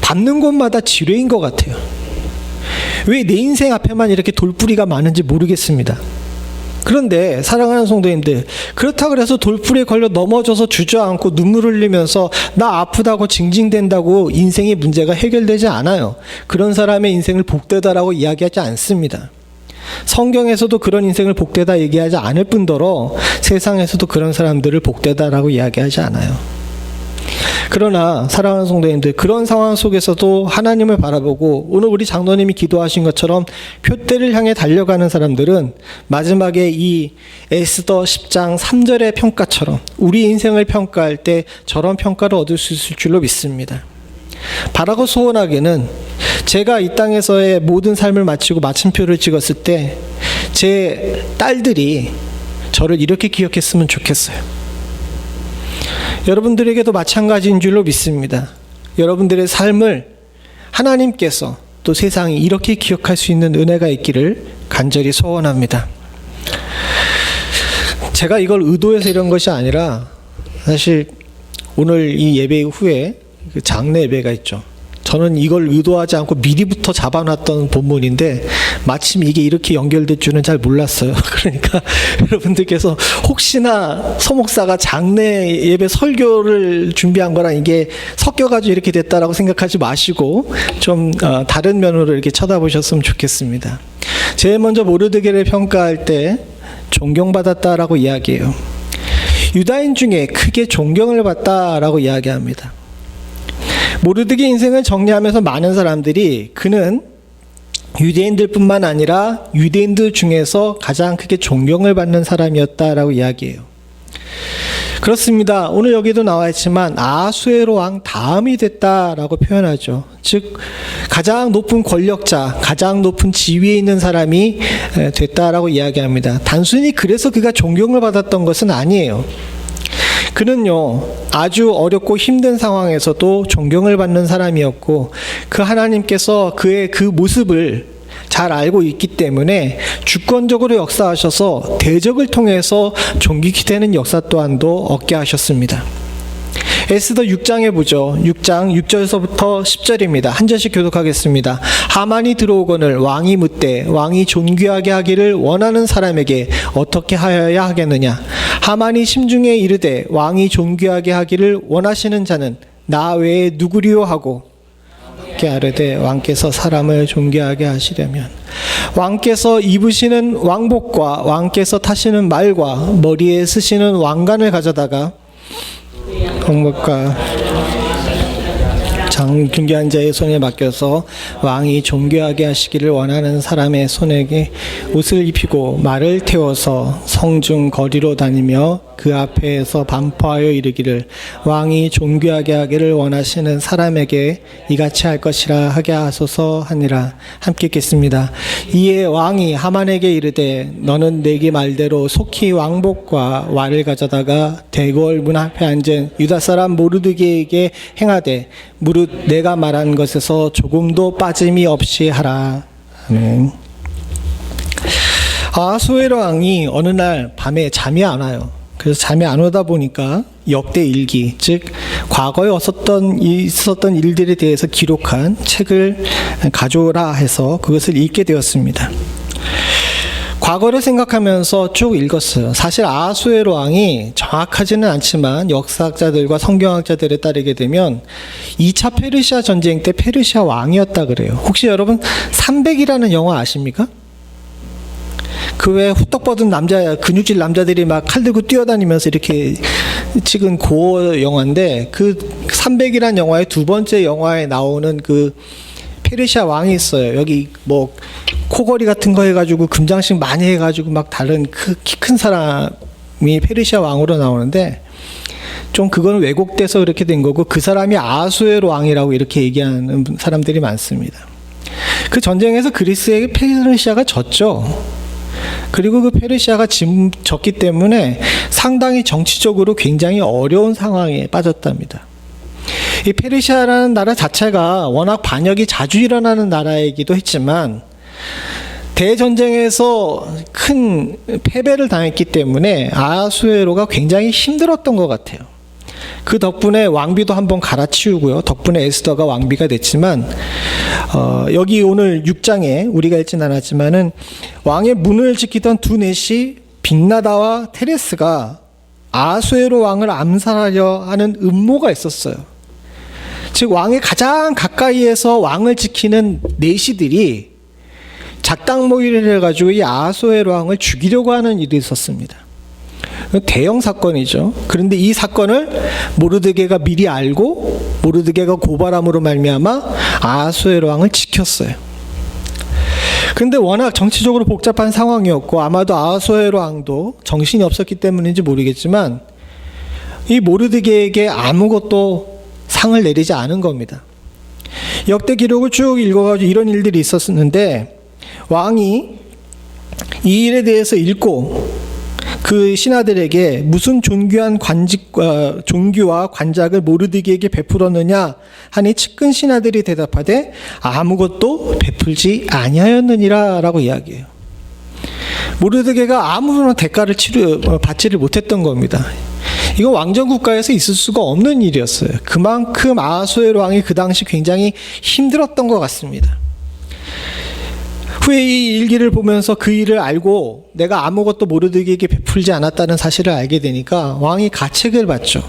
밟는 곳마다 지뢰인 것 같아요. 왜 내 인생 앞에만 이렇게 돌뿌리가 많은지 모르겠습니다. 그런데 사랑하는 성도님들, 그렇다고 해서 돌풀이에 걸려 넘어져서 주저앉고 눈물 흘리면서 나 아프다고 징징댄다고 인생의 문제가 해결되지 않아요. 그런 사람의 인생을 복되다라고 이야기하지 않습니다. 성경에서도 그런 인생을 복되다 얘기하지 않을 뿐더러 세상에서도 그런 사람들을 복되다라고 이야기하지 않아요. 그러나 사랑하는 성도님들, 그런 상황 속에서도 하나님을 바라보고 오늘 우리 장로님이 기도하신 것처럼 표대를 향해 달려가는 사람들은 마지막에 이 에스더 10장 3절의 평가처럼 우리 인생을 평가할 때 저런 평가를 얻을 수 있을 줄로 믿습니다. 바라고 소원하기는 제가 이 땅에서의 모든 삶을 마치고 마침표를 찍었을 때 제 딸들이 저를 이렇게 기억했으면 좋겠어요. 여러분들에게도 마찬가지인 줄로 믿습니다. 여러분들의 삶을 하나님께서 또 세상이 이렇게 기억할 수 있는 은혜가 있기를 간절히 소원합니다. 제가 이걸 의도해서 이런 것이 아니라 사실 오늘 이 예배 후에 그 장례 예배가 있죠. 저는 이걸 의도하지 않고 미리부터 잡아놨던 본문인데 마침 이게 이렇게 연결될 줄은 잘 몰랐어요. 그러니까 여러분들께서 혹시나 서목사가 장례 예배 설교를 준비한 거랑 이게 섞여가지고 이렇게 됐다라고 생각하지 마시고 좀 다른 면으로 이렇게 쳐다보셨으면 좋겠습니다. 제일 먼저 모르드게를 평가할 때 존경받았다라고 이야기해요. 유다인 중에 크게 존경을 받다라고 이야기합니다. 모르드게 인생을 정리하면서 많은 사람들이 그는 유대인들뿐만 아니라 유대인들 중에서 가장 크게 존경을 받는 사람이었다라고 이야기해요. 그렇습니다. 오늘 여기도 나와 있지만 아하수에로 왕 다음이 됐다라고 표현하죠. 즉 가장 높은 권력자, 가장 높은 지위에 있는 사람이 됐다라고 이야기합니다. 단순히 그래서 그가 존경을 받았던 것은 아니에요. 그는요, 아주 어렵고 힘든 상황에서도 존경을 받는 사람이었고, 그 하나님께서 그의 그 모습을 잘 알고 있기 때문에 주권적으로 역사하셔서 대적을 통해서 존귀케 되는 역사 또한도 얻게 하셨습니다. 에스더 6장에 보죠. 6장 6절서부터 10절입니다. 한 절씩 교독하겠습니다. 하만이 들어오거늘 왕이 묻되 왕이 존귀하게 하기를 원하는 사람에게 어떻게 하여야 하겠느냐. 하만이 심중에 이르되 왕이 존귀하게 하기를 원하시는 자는 나 외에 누구리요 하고 아르되 왕께서 사람을 존귀하게 하시려면 왕께서 입으시는 왕복과 왕께서 타시는 말과 머리에 쓰시는 왕관을 가져다가 공복과 존귀한 자의 손에 맡겨서 왕이 존귀하게 하시기를 원하는 사람의 손에게 옷을 입히고 말을 태워서 성중 거리로 다니며 그 앞에서 반포하여 이르기를 왕이 존귀하게 하기를 원하시는 사람에게 이같이 할 것이라 하게 하소서 하니라. 함께 읽겠습니다. 이에 왕이 하만에게 이르되 너는 내게 말대로 속히 왕복과 왈을 가져다가 대궐 문 앞에 앉은 유다 사람 모르드게에게 행하되 무릇 내가 말한 것에서 조금도 빠짐이 없이 하라. 아멘. 아하수에로 왕이 어느 날 밤에 잠이 안 와요. 그래서 잠이 안 오다 보니까 역대 일기, 즉 과거에 있었던 일들에 대해서 기록한 책을 가져오라 해서 그것을 읽게 되었습니다. 과거를 생각하면서 쭉 읽었어요. 사실 아하수에로 왕이 정확하지는 않지만 역사학자들과 성경학자들에 따르게 되면 2차 페르시아 전쟁 때 페르시아 왕이었다 그래요. 혹시 여러분 300이라는 영화 아십니까? 그 외에 후떡 뻗은 남자, 근육질 남자들이 막 칼 들고 뛰어다니면서 이렇게 찍은 고어 영화인데, 그 300이라는 영화의 두 번째 영화에 나오는 그 페르시아 왕이 있어요. 여기 뭐 코걸이 같은 거 해가지고 금장식 많이 해가지고 막 다른 키 큰 사람이 페르시아 왕으로 나오는데, 좀 그거는 왜곡돼서 그렇게 된 거고, 그 사람이 아하수에로 왕이라고 이렇게 얘기하는 사람들이 많습니다. 그 전쟁에서 그리스에게 페르시아가 졌죠. 그리고 그 페르시아가 졌기 때문에 상당히 정치적으로 굉장히 어려운 상황에 빠졌답니다. 이 페르시아라는 나라 자체가 워낙 반역이 자주 일어나는 나라이기도 했지만 대전쟁에서 큰 패배를 당했기 때문에 아하수에로가 굉장히 힘들었던 것 같아요. 그 덕분에 왕비도 한번 갈아치우고요. 덕분에 에스더가 왕비가 됐지만 여기 오늘 6장에 우리가 읽진 않았지만은 왕의 문을 지키던 두 넷이 빅나다와 테레스가 아하수에로 왕을 암살하려 하는 음모가 있었어요. 즉 왕의 가장 가까이에서 왕을 지키는 내시들이 작당 모의를 해가지고 이 아하수에로 왕을 죽이려고 하는 일이 있었습니다. 대형 사건이죠. 그런데 이 사건을 모르드게가 미리 알고 모르드게가 고발함으로 말미암아 아하수에로 왕을 지켰어요. 그런데 워낙 정치적으로 복잡한 상황이었고 아마도 아하수에로 왕도 정신이 없었기 때문인지 모르겠지만 이 모르드게에게 아무것도 상을 내리지 않은 겁니다. 역대 기록을 쭉 읽어가지고 이런 일들이 있었는데 왕이 이 일에 대해서 읽고 그 신하들에게 무슨 존귀와 관작을 모르드게에게 베풀었느냐 하니 측근 신하들이 대답하되 아무것도 베풀지 아니하였느니라 라고 이야기해요. 모르드게가 아무런 대가를 받지를 못했던 겁니다. 이거 왕정 국가에서 있을 수가 없는 일이었어요. 그만큼 아하수에로 왕이 그 당시 굉장히 힘들었던 것 같습니다. 후에 이 일기를 보면서 그 일을 알고 내가 아무것도 모르드게에게 베풀지 않았다는 사실을 알게 되니까 왕이 가책을 받죠.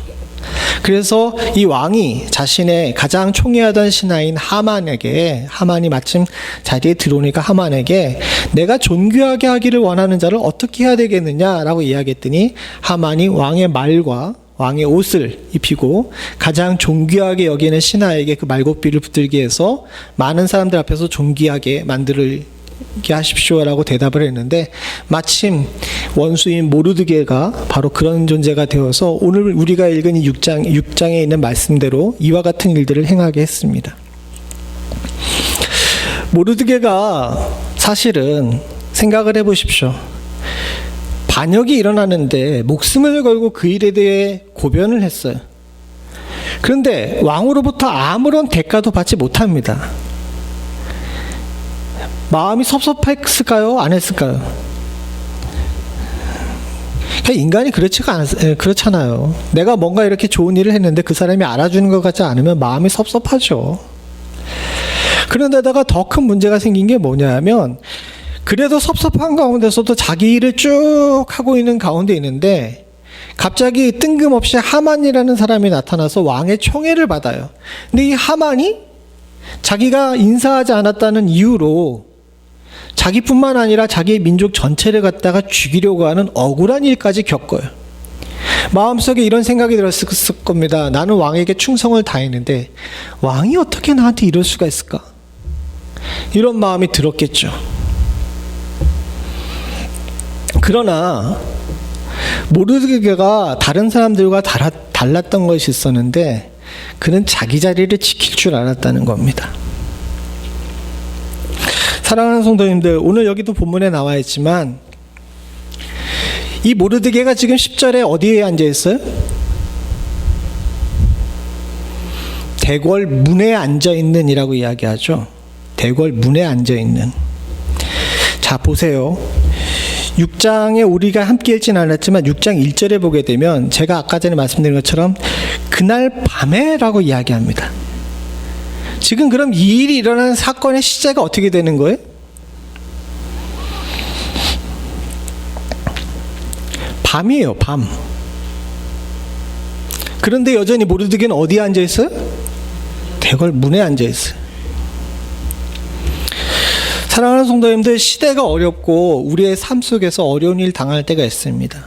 그래서 이 왕이 자신의 가장 총애하던 신하인 하만이 마침 자리에 들어오니까 하만에게 내가 존귀하게 하기를 원하는 자를 어떻게 해야 되겠느냐라고 이야기했더니 하만이 왕의 말과 왕의 옷을 입히고 가장 존귀하게 여기는 신하에게 그 말굽비를 붙들게 해서 많은 사람들 앞에서 존귀하게 만들게 하십시오라고 대답을 했는데, 마침 원수인 모르드게가 바로 그런 존재가 되어서 오늘 우리가 읽은 이 6장에 있는 말씀대로 이와 같은 일들을 행하게 했습니다. 모르드게가 사실은 생각을 해보십시오. 반역이 일어나는데 목숨을 걸고 그 일에 대해 고변을 했어요. 그런데 왕으로부터 아무런 대가도 받지 못합니다. 마음이 섭섭했을까요? 안 했을까요? 인간이 그렇잖아요. 내가 뭔가 이렇게 좋은 일을 했는데 그 사람이 알아주는 것 같지 않으면 마음이 섭섭하죠. 그런데다가 더 큰 문제가 생긴 게 뭐냐면, 그래도 섭섭한 가운데서도 자기 일을 쭉 하고 있는 가운데 있는데 갑자기 뜬금없이 하만이라는 사람이 나타나서 왕의 총애를 받아요. 근데 이 하만이 자기가 인사하지 않았다는 이유로 자기뿐만 아니라 자기의 민족 전체를 갖다가 죽이려고 하는 억울한 일까지 겪어요. 마음속에 이런 생각이 들었을 겁니다. 나는 왕에게 충성을 다했는데 왕이 어떻게 나한테 이럴 수가 있을까? 이런 마음이 들었겠죠. 그러나 모르드게가 다른 사람들과 달랐던 것이 있었는데, 그는 자기 자리를 지킬 줄 알았다는 겁니다. 사랑하는 성도님들, 오늘 여기도 본문에 나와 있지만 이 모르드게가 지금 10절에 어디에 앉아 있어요? 대궐 문에 앉아 있는 이라고 이야기하죠. 대궐 문에 앉아 있는. 자, 보세요. 6장에 우리가 함께 읽지는 않았지만 6장 1절에 보게 되면 제가 아까 전에 말씀드린 것처럼 그날 밤에라고 이야기합니다. 지금 그럼 이 일이 일어나는 사건의 시제가 어떻게 되는 거예요? 밤이에요, 밤. 그런데 여전히 모르드게는 어디에 앉아 있어요? 대궐 문에 앉아 있어요. 사랑하는 성도님들, 시대가 어렵고 우리의 삶 속에서 어려운 일 당할 때가 있습니다.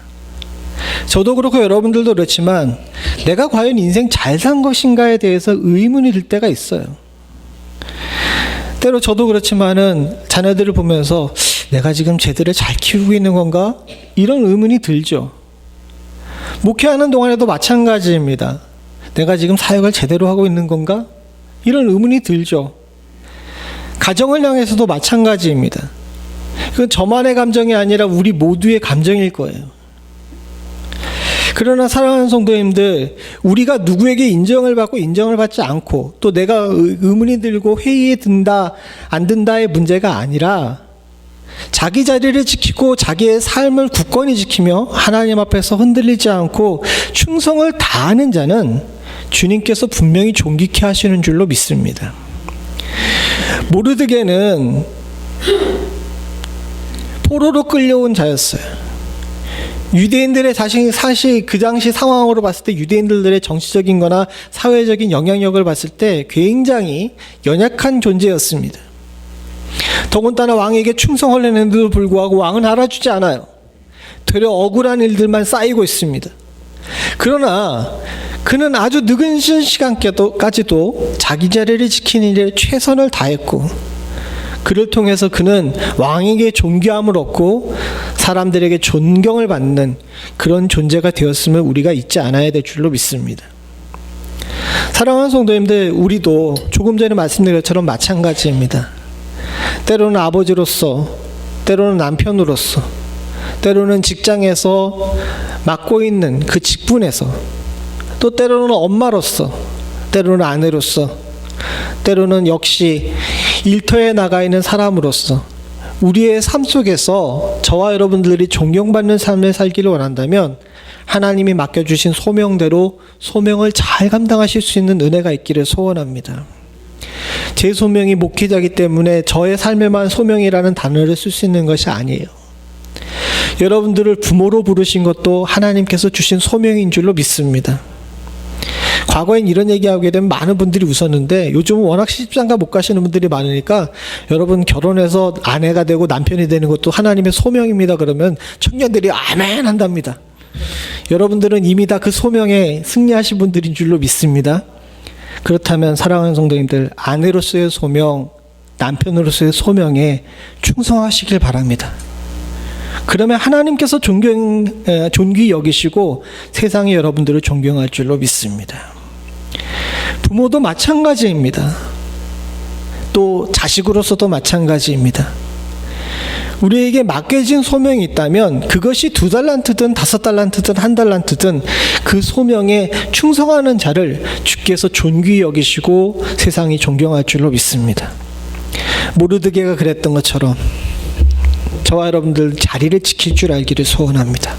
저도 그렇고 여러분들도 그렇지만 내가 과연 인생 잘 산 것인가에 대해서 의문이 들 때가 있어요. 때로 저도 그렇지만은 자녀들을 보면서 내가 지금 쟤들을 잘 키우고 있는 건가? 이런 의문이 들죠. 목회하는 동안에도 마찬가지입니다. 내가 지금 사역을 제대로 하고 있는 건가? 이런 의문이 들죠. 가정을 향해서도 마찬가지입니다. 그건 저만의 감정이 아니라 우리 모두의 감정일 거예요. 그러나 사랑하는 성도님들, 우리가 누구에게 인정을 받고 인정을 받지 않고 또 내가 의문이 들고 회의에 든다 안 든다의 문제가 아니라 자기 자리를 지키고 자기의 삶을 굳건히 지키며 하나님 앞에서 흔들리지 않고 충성을 다하는 자는 주님께서 분명히 존귀케 하시는 줄로 믿습니다. 모르드게는 포로로 끌려온 자였어요. 유대인들의 사실 그 당시 상황으로 봤을 때 유대인들의 정치적인 거나 사회적인 영향력을 봤을 때 굉장히 연약한 존재였습니다. 더군다나 왕에게 충성하려는데도 불구하고 왕은 알아주지 않아요. 되려 억울한 일들만 쌓이고 있습니다. 그러나 그는 아주 늦은 시간까지도 자기 자리를 지키는 일에 최선을 다했고, 그를 통해서 그는 왕에게 존귀함을 얻고 사람들에게 존경을 받는 그런 존재가 되었음을 우리가 잊지 않아야 될 줄로 믿습니다. 사랑하는 성도님들, 우리도 조금 전에 말씀드린 것처럼 마찬가지입니다. 때로는 아버지로서, 때로는 남편으로서, 때로는 직장에서 맡고 있는 그 직분에서, 또 때로는 엄마로서, 때로는 아내로서, 때로는 역시 일터에 나가 있는 사람으로서 우리의 삶 속에서 저와 여러분들이 존경받는 삶을 살기를 원한다면 하나님이 맡겨주신 소명대로 소명을 잘 감당하실 수 있는 은혜가 있기를 소원합니다. 제 소명이 목회자이기 때문에 저의 삶에만 소명이라는 단어를 쓸 수 있는 것이 아니에요. 여러분들을 부모로 부르신 것도 하나님께서 주신 소명인 줄로 믿습니다. 과거엔 이런 얘기하게 되면 많은 분들이 웃었는데 요즘은 워낙 시집장가 못 가시는 분들이 많으니까 여러분 결혼해서 아내가 되고 남편이 되는 것도 하나님의 소명입니다. 그러면 청년들이 아멘 한답니다. 여러분들은 이미 다 그 소명에 승리하신 분들인 줄로 믿습니다. 그렇다면 사랑하는 성도님들, 아내로서의 소명, 남편으로서의 소명에 충성하시길 바랍니다. 그러면 하나님께서 존귀 여기시고 세상이 여러분들을 존경할 줄로 믿습니다. 부모도 마찬가지입니다. 또 자식으로서도 마찬가지입니다. 우리에게 맡겨진 소명이 있다면 그것이 2달란트든 5달란트든 1달란트든 그 소명에 충성하는 자를 주께서 존귀 여기시고 세상이 존경할 줄로 믿습니다. 모르드게가 그랬던 것처럼 저와 여러분들 자리를 지킬 줄 알기를 소원합니다.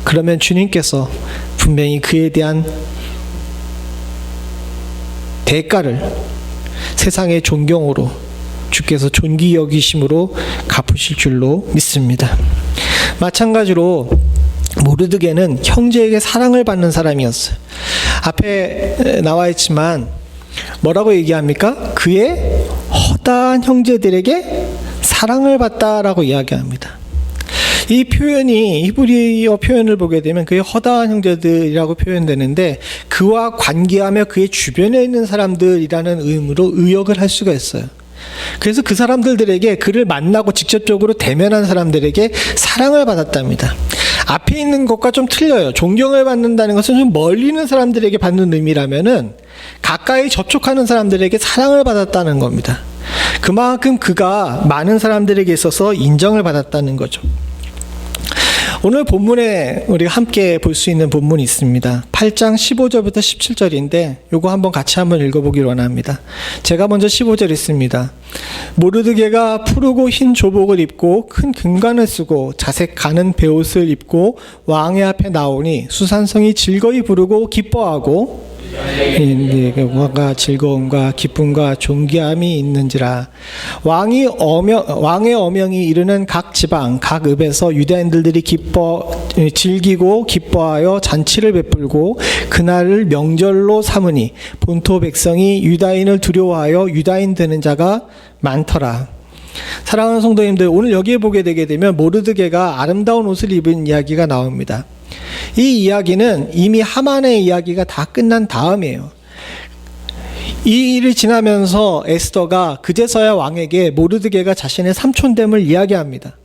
그러면 주님께서 분명히 그에 대한 대가를 세상의 존경으로 주께서 존귀 여기심으로 갚으실 줄로 믿습니다. 마찬가지로 모르드게는 형제에게 사랑을 받는 사람이었어요. 앞에 나와 있지만 뭐라고 얘기합니까? 그의 허다한 형제들에게 사랑을 받다라고 이야기합니다. 이 표현이 히브리어 표현을 보게 되면 그의 허다한 형제들이라고 표현되는데 그와 관계하며 그의 주변에 있는 사람들이라는 의미로 의역을 할 수가 있어요. 그래서 그 사람들에게 그를 만나고 직접적으로 대면한 사람들에게 사랑을 받았답니다. 앞에 있는 것과 좀 틀려요. 존경을 받는다는 것은 좀 멀리 있는 사람들에게 받는 의미라면은 가까이 접촉하는 사람들에게 사랑을 받았다는 겁니다. 그만큼 그가 많은 사람들에게 있어서 인정을 받았다는 거죠. 오늘 본문에 우리가 함께 볼 수 있는 본문이 있습니다. 8장 15절부터 17절인데 요거 한번 같이 한번 읽어보길 원합니다. 제가 먼저 15절 읽습니다. 모르드게가 푸르고 흰 조복을 입고 큰 금관을 쓰고 자색 가는 베옷을 입고 왕의 앞에 나오니 수산성이 즐거이 부르고 기뻐하고 뭔가 즐거움과 기쁨과 존귀함이 있는지라. 왕의 어명이 이르는 각 지방 각 읍에서 유대인들이 즐기고 기뻐하여 잔치를 베풀고 그날을 명절로 삼으니 본토 백성이 유다인을 두려워하여 유다인 되는 자가 많더라. 사랑하는 성도님들, 오늘 여기에 보게 되게 되면 모르드게가 아름다운 옷을 입은 이야기가 나옵니다. 이 이야기는 이미 하만의 이야기가 다 끝난 다음이에요. 이 일이 지나면서 에스더가 그제서야 왕에게 모르드게가 자신의 삼촌됨을 이야기합니다.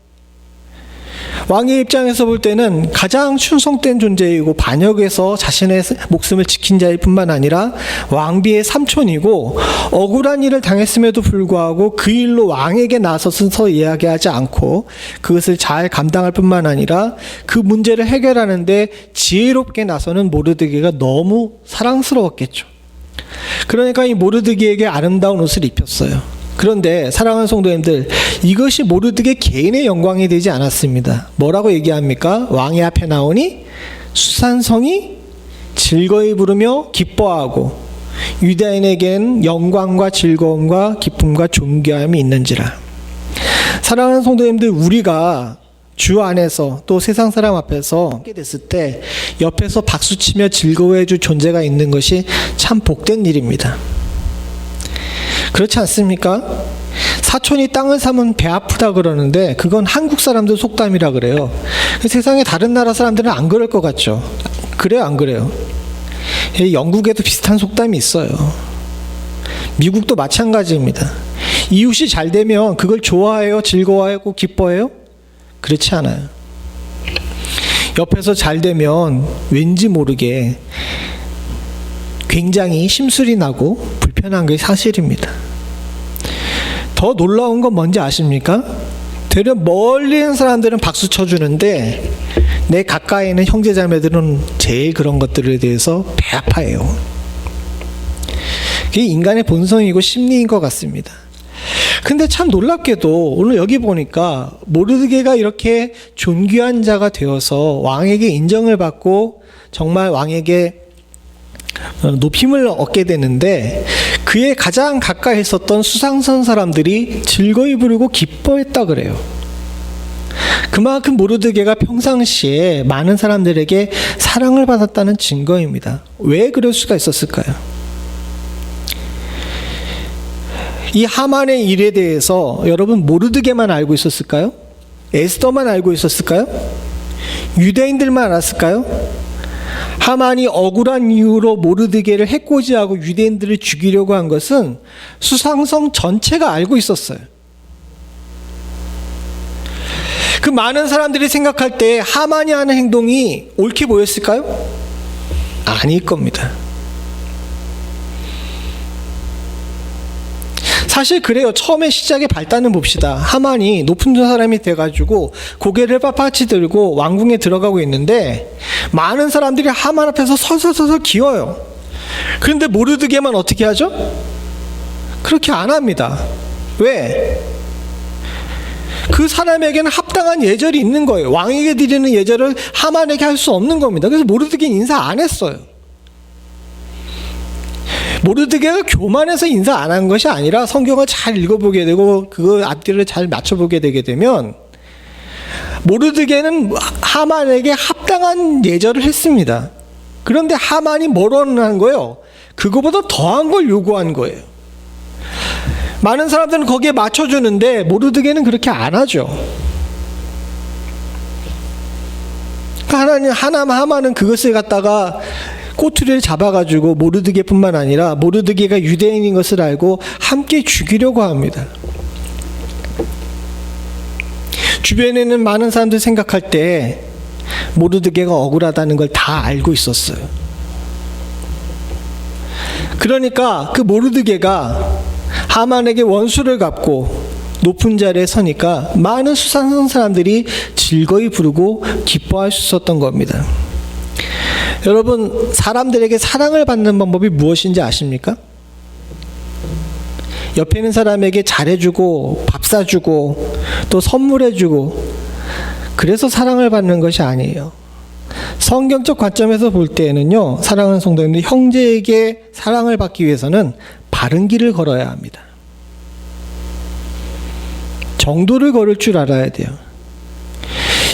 왕의 입장에서 볼 때는 가장 충성된 존재이고 반역에서 자신의 목숨을 지킨 자일 뿐만 아니라 왕비의 삼촌이고 억울한 일을 당했음에도 불구하고 그 일로 왕에게 나서서 이야기하지 않고 그것을 잘 감당할 뿐만 아니라 그 문제를 해결하는데 지혜롭게 나서는 모르드게가 너무 사랑스러웠겠죠. 그러니까 이 모르드게에게 아름다운 옷을 입혔어요. 그런데 사랑하는 성도님들, 이것이 모르드게 개인의 영광이 되지 않았습니다. 뭐라고 얘기합니까? 왕의 앞에 나오니 수산성이 즐거이 부르며 기뻐하고 유다인에겐 영광과 즐거움과 기쁨과 존귀함이 있는지라. 사랑하는 성도님들, 우리가 주 안에서 또 세상 사람 앞에서 하게 됐을 때 옆에서 박수치며 즐거워해 줄 존재가 있는 것이 참 복된 일입니다. 그렇지 않습니까? 사촌이 땅을 사면 배 아프다 그러는데 그건 한국 사람들 속담이라 그래요. 세상에 다른 나라 사람들은 안 그럴 것 같죠? 그래요, 안 그래요? 영국에도 비슷한 속담이 있어요. 미국도 마찬가지입니다. 이웃이 잘 되면 그걸 좋아해요? 즐거워하고 기뻐해요? 그렇지 않아요. 옆에서 잘 되면 왠지 모르게 굉장히 심술이 나고 불편한 게 사실입니다. 더 놀라운 건 뭔지 아십니까? 되려 멀리 있는 사람들은 박수 쳐주는데 내 가까이 있는 형제자매들은 제일 그런 것들에 대해서 배 아파해요. 그게 인간의 본성이고 심리인 것 같습니다. 근데 참 놀랍게도 오늘 여기 보니까 모르드게가 이렇게 존귀한 자가 되어서 왕에게 인정을 받고 정말 왕에게 높임을 얻게 되는데 그의 가장 가까이 있었던 수상선 사람들이 즐거이 부르고 기뻐했다 그래요. 그만큼 모르드게가 평상시에 많은 사람들에게 사랑을 받았다는 증거입니다. 왜 그럴 수가 있었을까요? 이 하만의 일에 대해서 여러분 모르드게만 알고 있었을까요? 에스더만 알고 있었을까요? 유대인들만 알았을까요? 하만이 억울한 이유로 모르드게를 해코지하고 유대인들을 죽이려고 한 것은 수상성 전체가 알고 있었어요. 그 많은 사람들이 생각할 때 하만이 하는 행동이 옳게 보였을까요? 아닐 겁니다. 사실 그래요. 처음에 시작의 발단은 봅시다. 하만이 높은 사람이 돼가지고 고개를 빳빳이 들고 왕궁에 들어가고 있는데 많은 사람들이 하만 앞에서 서서서서 기어요. 그런데 모르드게만 어떻게 하죠? 그렇게 안 합니다. 왜? 그 사람에게는 합당한 예절이 있는 거예요. 왕에게 드리는 예절을 하만에게 할 수 없는 겁니다. 그래서 모르드게는 인사 안 했어요. 모르드게가 교만해서 인사 안 한 것이 아니라 성경을 잘 읽어보게 되고 그 앞뒤를 잘 맞춰보게 되게 되면 모르드게는 하만에게 합당한 예절을 했습니다. 그런데 하만이 뭐라는 한 거예요? 그거보다 더한 걸 요구한 거예요. 많은 사람들은 거기에 맞춰주는데 모르드게는 그렇게 안 하죠. 하만은 그것을 갖다가 꼬투리를 잡아가지고 모르드게뿐만 아니라 모르드게가 유대인인 것을 알고 함께 죽이려고 합니다. 주변에는 많은 사람들이 생각할 때 모르드게가 억울하다는 걸 다 알고 있었어요. 그러니까 그 모르드게가 하만에게 원수를 갚고 높은 자리에 서니까 많은 수상성 사람들이 즐거이 부르고 기뻐할 수 있었던 겁니다. 여러분, 사람들에게 사랑을 받는 방법이 무엇인지 아십니까? 옆에 있는 사람에게 잘해주고 밥 사주고 또 선물해주고 그래서 사랑을 받는 것이 아니에요. 성경적 관점에서 볼 때에는요, 사랑하는 성도님들, 형제에게 사랑을 받기 위해서는 바른 길을 걸어야 합니다. 정도를 걸을 줄 알아야 돼요.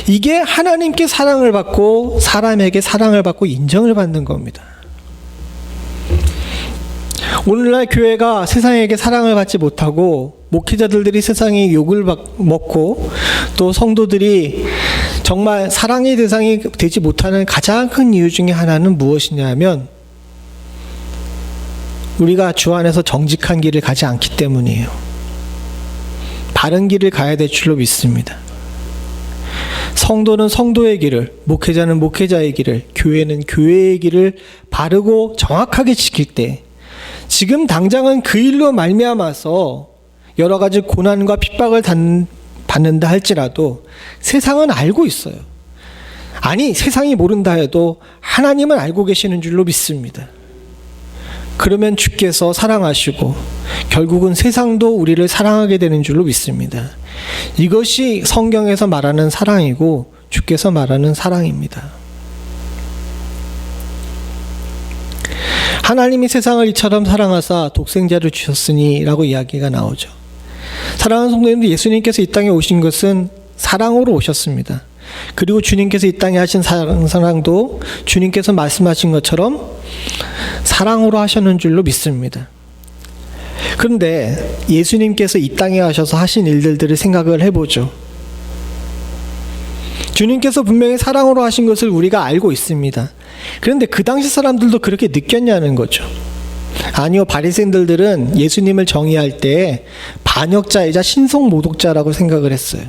이게 하나님께 사랑을 받고 사람에게 사랑을 받고 인정을 받는 겁니다. 오늘날 교회가 세상에게 사랑을 받지 못하고 목회자들이 세상에 욕을 먹고 또 성도들이 정말 사랑의 대상이 되지 못하는 가장 큰 이유 중에 하나는 무엇이냐 하면 우리가 주 안에서 정직한 길을 가지 않기 때문이에요. 바른 길을 가야 될 줄로 믿습니다. 성도는 성도의 길을, 목회자는 목회자의 길을, 교회는 교회의 길을 바르고 정확하게 지킬 때 지금 당장은 그 일로 말미암아서 여러 가지 고난과 핍박을 받는다 할지라도 세상은 알고 있어요. 아니, 세상이 모른다 해도 하나님은 알고 계시는 줄로 믿습니다. 그러면 주께서 사랑하시고 결국은 세상도 우리를 사랑하게 되는 줄로 믿습니다. 이것이 성경에서 말하는 사랑이고 주께서 말하는 사랑입니다. 하나님이 세상을 이처럼 사랑하사 독생자를 주셨으니 라고 이야기가 나오죠. 사랑하는 성도님들, 예수님께서 이 땅에 오신 것은 사랑으로 오셨습니다. 그리고 주님께서 이 땅에 하신 사랑도 주님께서 말씀하신 것처럼 사랑으로 하셨는 줄로 믿습니다. 그런데 예수님께서 이 땅에 하셔서 하신 일들을 생각을 해보죠. 주님께서 분명히 사랑으로 하신 것을 우리가 알고 있습니다. 그런데 그 당시 사람들도 그렇게 느꼈냐는 거죠. 아니요, 바리새인들은 예수님을 정의할 때 반역자이자 신성모독자라고 생각을 했어요.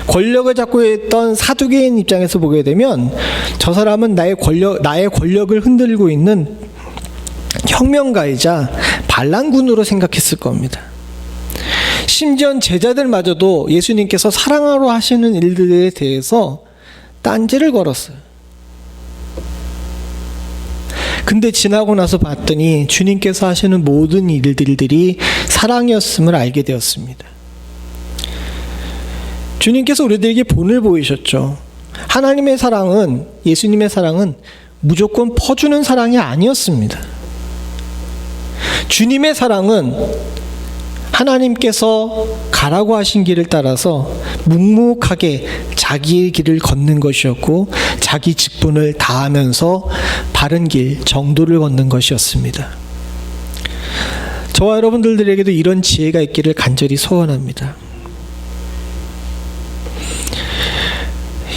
권력을 잡고 있던 사두개인 입장에서 보게 되면 저 사람은 나의 권력을 흔들고 있는 혁명가이자 반란군으로 생각했을 겁니다. 심지어 제자들마저도 예수님께서 사랑하러 하시는 일들에 대해서 딴지를 걸었어요. 근데 지나고 나서 봤더니 주님께서 하시는 모든 일들이 사랑이었음을 알게 되었습니다. 주님께서 우리들에게 본을 보이셨죠. 하나님의 사랑은, 예수님의 사랑은 무조건 퍼주는 사랑이 아니었습니다. 주님의 사랑은 하나님께서 가라고 하신 길을 따라서 묵묵하게 자기의 길을 걷는 것이었고 자기 직분을 다하면서 바른 길, 정도를 걷는 것이었습니다. 저와 여러분들에게도 이런 지혜가 있기를 간절히 소원합니다.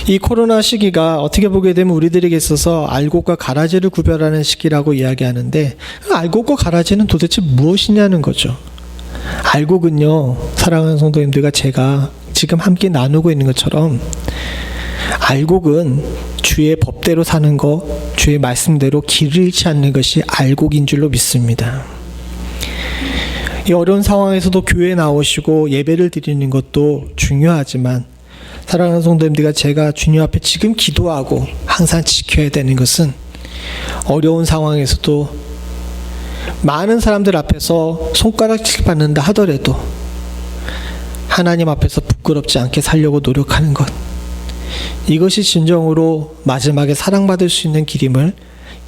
이 코로나 시기가 어떻게 보게 되면 우리들에게 있어서 알곡과 가라지를 구별하는 시기라고 이야기하는데, 알곡과 가라지는 도대체 무엇이냐는 거죠. 알곡은요, 사랑하는 성도님들과 제가 지금 함께 나누고 있는 것처럼 알곡은 주의 법대로 사는 것, 주의 말씀대로 길을 잃지 않는 것이 알곡인 줄로 믿습니다. 이 어려운 상황에서도 교회에 나오시고 예배를 드리는 것도 중요하지만, 사랑하는 성도님들과 제가 주님 앞에 지금 기도하고 항상 지켜야 되는 것은, 어려운 상황에서도 많은 사람들 앞에서 손가락질 받는다 하더라도 하나님 앞에서 부끄럽지 않게 살려고 노력하는 것, 이것이 진정으로 마지막에 사랑받을 수 있는 길임을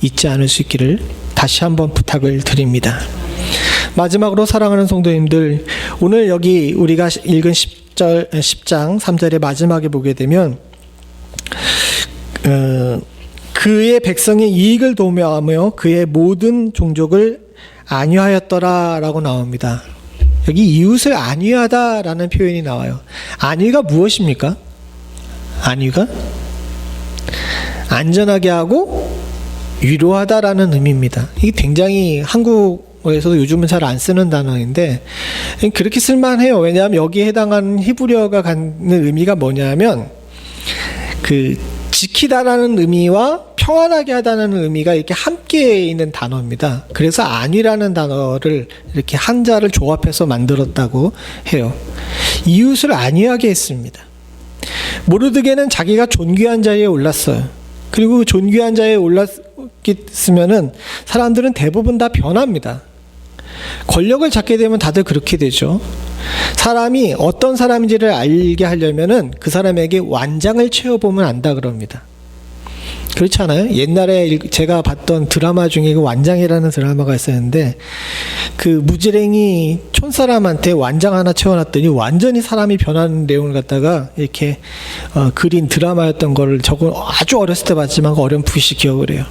잊지 않을 수 있기를 다시 한번 부탁을 드립니다. 마지막으로 사랑하는 성도님들, 오늘 여기 우리가 읽은 10장 3절의 마지막에 보게 되면 그의 백성의 이익을 도모하며 그의 모든 종족을 안위하였더라 라고 나옵니다. 여기 이웃을 안위하다 라는 표현이 나와요. 안위가 무엇입니까? 안위가 안전하게 하고 위로하다라는 의미입니다. 이게 굉장히 한국어에서도 요즘은 잘 안 쓰는 단어인데 그렇게 쓸만해요. 왜냐하면 여기에 해당하는 히브리어가 갖는 의미가 뭐냐면 그 지키다라는 의미와 평안하게 하다는 의미가 이렇게 함께 있는 단어입니다. 그래서 안위라는 단어를 이렇게 한자를 조합해서 만들었다고 해요. 이웃을 안위하게 했습니다. 모르드게는 자기가 존귀한 자리에 올랐어요. 그리고 존귀한 자리에 올랐으면은 사람들은 대부분 다 변합니다. 권력을 잡게 되면 다들 그렇게 되죠. 사람이 어떤 사람인지를 알게 하려면은 그 사람에게 완장을 채워보면 안다 그럽니다. 그렇지 않아요? 옛날에 제가 봤던 드라마 중에 그 완장이라는 드라마가 있었는데 그 무지랭이 촌사람한테 완장 하나 채워놨더니 완전히 사람이 변하는 내용을 갖다가 이렇게 그린 드라마였던 거를 아주 어렸을 때 봤지만 어렴풋이 기억을 해요.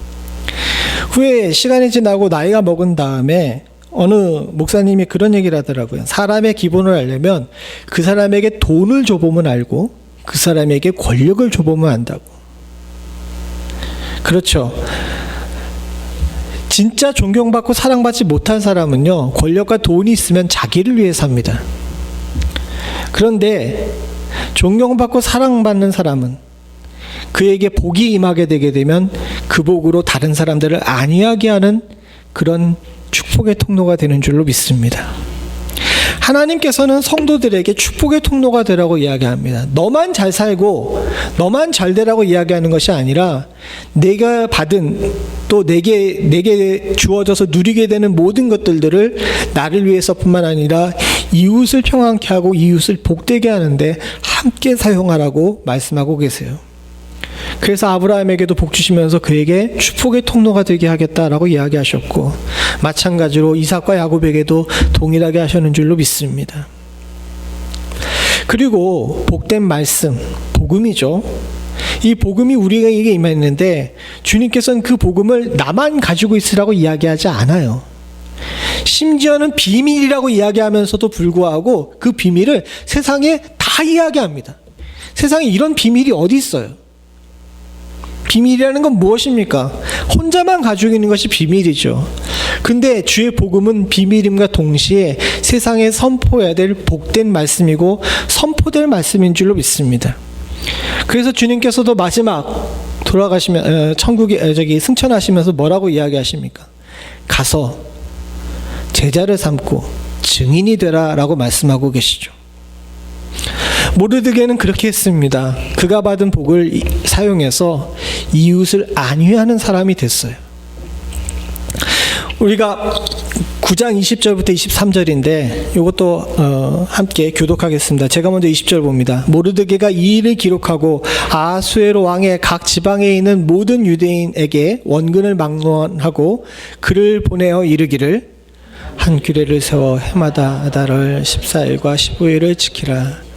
후에 시간이 지나고 나이가 먹은 다음에 어느 목사님이 그런 얘기를 하더라고요. 사람의 기본을 알려면 그 사람에게 돈을 줘보면 알고 그 사람에게 권력을 줘보면 안다고. 그렇죠. 진짜 존경받고 사랑받지 못한 사람은요, 권력과 돈이 있으면 자기를 위해 삽니다. 그런데 존경받고 사랑받는 사람은 그에게 복이 임하게 되게 되면 그 복으로 다른 사람들을 안위하게 하는 그런 축복의 통로가 되는 줄로 믿습니다. 하나님께서는 성도들에게 축복의 통로가 되라고 이야기합니다. 너만 잘 살고 너만 잘 되라고 이야기하는 것이 아니라 내가 받은 또 내게 주어져서 누리게 되는 모든 것들을 나를 위해서뿐만 아니라 이웃을 평안케 하고 이웃을 복되게 하는데 함께 사용하라고 말씀하고 계세요. 그래서 아브라함에게도 복 주시면서 그에게 축복의 통로가 되게 하겠다라고 이야기하셨고, 마찬가지로 이삭과 야곱에게도 동일하게 하셨는 줄로 믿습니다. 그리고 복된 말씀, 복음이죠. 이 복음이 우리에게 임했는데 주님께서는 그 복음을 나만 가지고 있으라고 이야기하지 않아요. 심지어는 비밀이라고 이야기하면서도 불구하고 그 비밀을 세상에 다 이야기합니다. 세상에 이런 비밀이 어디 있어요? 비밀이라는 건 무엇입니까? 혼자만 가지고 있는 것이 비밀이죠. 근데 주의 복음은 비밀임과 동시에 세상에 선포해야 될 복된 말씀이고 선포될 말씀인 줄로 믿습니다. 그래서 주님께서도 마지막 돌아가시면 승천하시면서 뭐라고 이야기하십니까? 가서 제자를 삼고 증인이 되라라고 말씀하고 계시죠. 모르드게는 그렇게 했습니다. 그가 받은 복을 사용해서 이웃을 안위하는 사람이 됐어요. 우리가 9장 20절부터 23절인데 이것도 함께 교독하겠습니다. 제가 먼저 20절 봅니다. 모르드게가 이 일을 기록하고 아하수에로 왕의 각 지방에 있는 모든 유대인에게 원근을 막론하고 그를 보내어 이르기를 한 규례를 세워 해마다 아달월 14일과 15일을 지키라.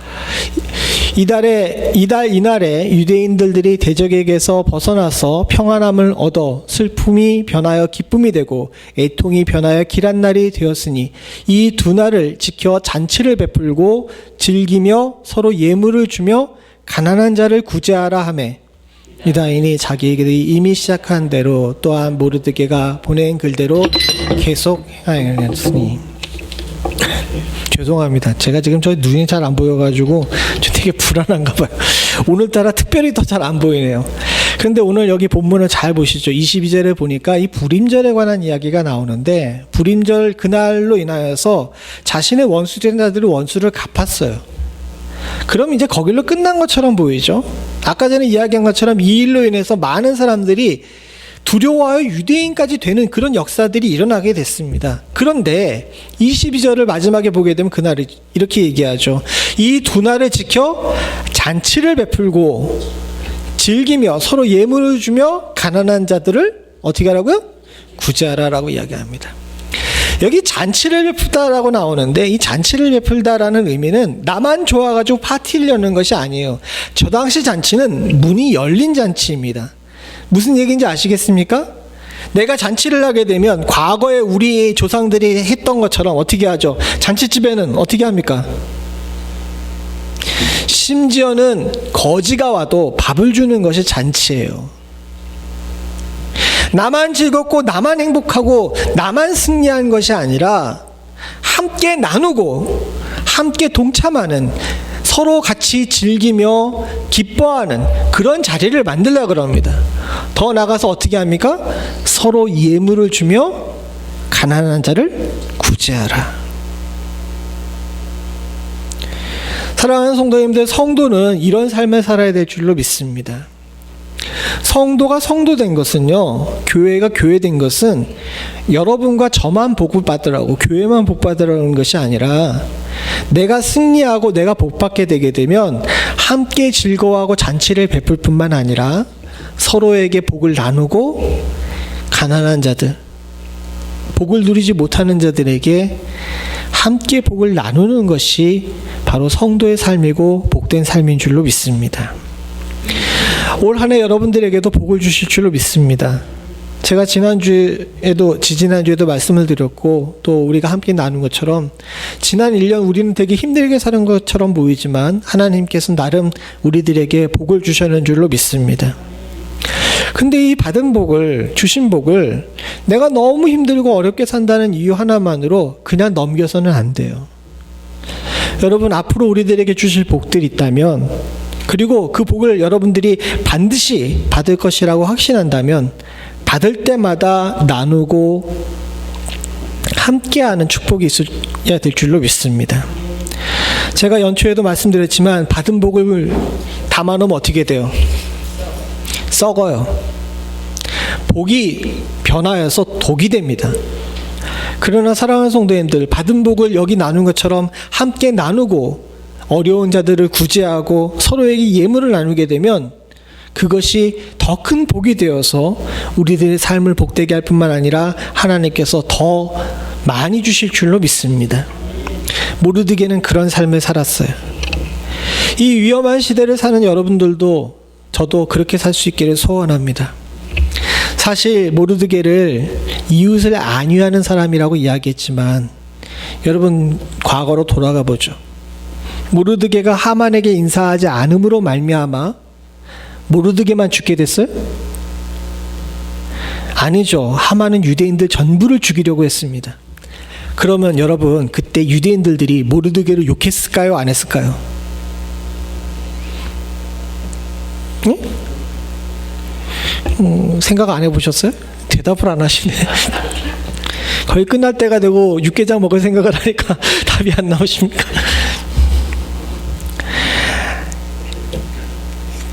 이날에 유대인들이 대적에게서 벗어나서 평안함을 얻어 슬픔이 변하여 기쁨이 되고 애통이 변하여 길한 날이 되었으니 이 두 날을 지켜 잔치를 베풀고 즐기며 서로 예물을 주며 가난한 자를 구제하라 하매 유다인이 자기들이 이미 시작한 대로 또한 모르드게가 보낸 글대로 계속 행하였으니. 죄송합니다. 제가 지금 저 눈이 잘 안 보여가지고 저 되게 불안한가 봐요. 오늘따라 특별히 더 잘 안 보이네요. 그런데 오늘 여기 본문을 잘 보시죠. 22절에 보니까 이 불임절에 관한 이야기가 나오는데, 불임절 그날로 인하여서 자신의 원수된 자들이 원수를 갚았어요. 그럼 이제 거길로 끝난 것처럼 보이죠. 아까 전에 이야기한 것처럼 이 일로 인해서 많은 사람들이 두려워하여 유대인까지 되는 그런 역사들이 일어나게 됐습니다. 그런데 22절을 마지막에 보게 되면 그날이 이렇게 얘기하죠. 이 두 날을 지켜 잔치를 베풀고 즐기며 서로 예물을 주며 가난한 자들을 어떻게 하라고요? 구제하라라고 이야기합니다. 여기 잔치를 베풀다라고 나오는데, 이 잔치를 베풀다라는 의미는 나만 좋아가지고 파티를 여는 것이 아니에요. 저 당시 잔치는 문이 열린 잔치입니다. 무슨 얘기인지 아시겠습니까? 내가 잔치를 하게 되면 과거에 우리 조상들이 했던 것처럼 어떻게 하죠? 잔치집에는 어떻게 합니까? 심지어는 거지가 와도 밥을 주는 것이 잔치예요. 나만 즐겁고 나만 행복하고 나만 승리한 것이 아니라 함께 나누고 함께 동참하는, 서로 같이 즐기며 기뻐하는 그런 자리를 만들려고 그럽니다. 더 나아가서 어떻게 합니까? 서로 예물을 주며 가난한 자를 구제하라. 사랑하는 성도님들, 성도는 이런 삶을 살아야 될 줄로 믿습니다. 성도가 성도된 것은요, 교회가 교회된 것은 여러분과 저만 복을 받으라고, 교회만 복 받으라는 것이 아니라 내가 승리하고 내가 복받게 되게 되면 함께 즐거워하고 잔치를 베풀 뿐만 아니라 서로에게 복을 나누고 가난한 자들, 복을 누리지 못하는 자들에게 함께 복을 나누는 것이 바로 성도의 삶이고 복된 삶인 줄로 믿습니다. 올 한 해 여러분들에게도 복을 주실 줄로 믿습니다. 제가 지지난주에도 말씀을 드렸고, 또 우리가 함께 나눈 것처럼 지난 1년 우리는 되게 힘들게 사는 것처럼 보이지만 하나님께서 나름 우리들에게 복을 주셨는 줄로 믿습니다. 근데 이 받은 복을, 주신 복을 내가 너무 힘들고 어렵게 산다는 이유 하나만으로 그냥 넘겨서는 안 돼요. 여러분, 앞으로 우리들에게 주실 복들이 있다면, 그리고 그 복을 여러분들이 반드시 받을 것이라고 확신한다면 받을 때마다 나누고 함께하는 축복이 있어야 될 줄로 믿습니다. 제가 연초에도 말씀드렸지만 받은 복을 담아놓으면 어떻게 돼요? 썩어요. 복이 변하여서 독이 됩니다. 그러나 사랑하는 성도님들, 받은 복을 여기 나눈 것처럼 함께 나누고 어려운 자들을 구제하고 서로에게 예물을 나누게 되면 그것이 더 큰 복이 되어서 우리들의 삶을 복되게 할 뿐만 아니라 하나님께서 더 많이 주실 줄로 믿습니다. 모르드게는 그런 삶을 살았어요. 이 위험한 시대를 사는 여러분들도 저도 그렇게 살 수 있기를 소원합니다. 사실 모르드게를 이웃을 안위하는 사람이라고 이야기했지만, 여러분 과거로 돌아가 보죠. 모르드게가 하만에게 인사하지 않음으로 말미암아 모르드게만 죽게 됐어요? 아니죠. 하만은 유대인들 전부를 죽이려고 했습니다. 그러면 여러분, 그때 유대인들이 모르드게를 욕했을까요? 안 했을까요? 응? 생각 안 해보셨어요? 대답을 안 하시네. 거의 끝날 때가 되고 육개장 먹을 생각을 하니까 답이 안 나오십니까?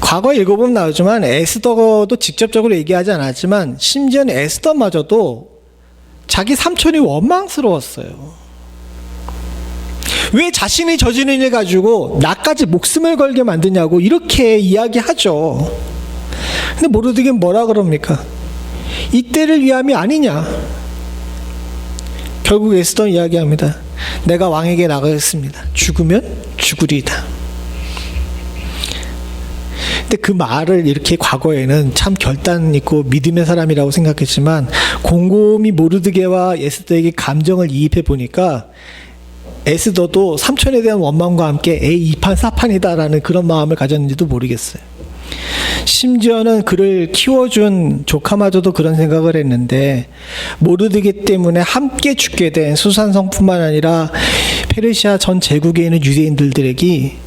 과거 읽어보면 나오지만 에스더도 직접적으로 얘기하지 않았지만 심지어는 에스더마저도 자기 삼촌이 원망스러웠어요. 왜 자신이 저지른 일 가지고 나까지 목숨을 걸게 만드냐고 이렇게 이야기하죠. 근데 모르드게는 뭐라 그럽니까? 이때를 위함이 아니냐. 결국 에스더는 이야기합니다. 내가 왕에게 나가겠습니다. 죽으면 죽으리이다. 근데 그 말을 이렇게 과거에는 참 결단 있고 믿음의 사람이라고 생각했지만 곰곰이 모르드게와 에스더에게 감정을 이입해 보니까 에스더도 삼촌에 대한 원망과 함께 에이 2판 4판이다라는 그런 마음을 가졌는지도 모르겠어요. 심지어는 그를 키워준 조카마저도 그런 생각을 했는데 모르드게 때문에 함께 죽게 된 수산성뿐만 아니라 페르시아 전 제국에 있는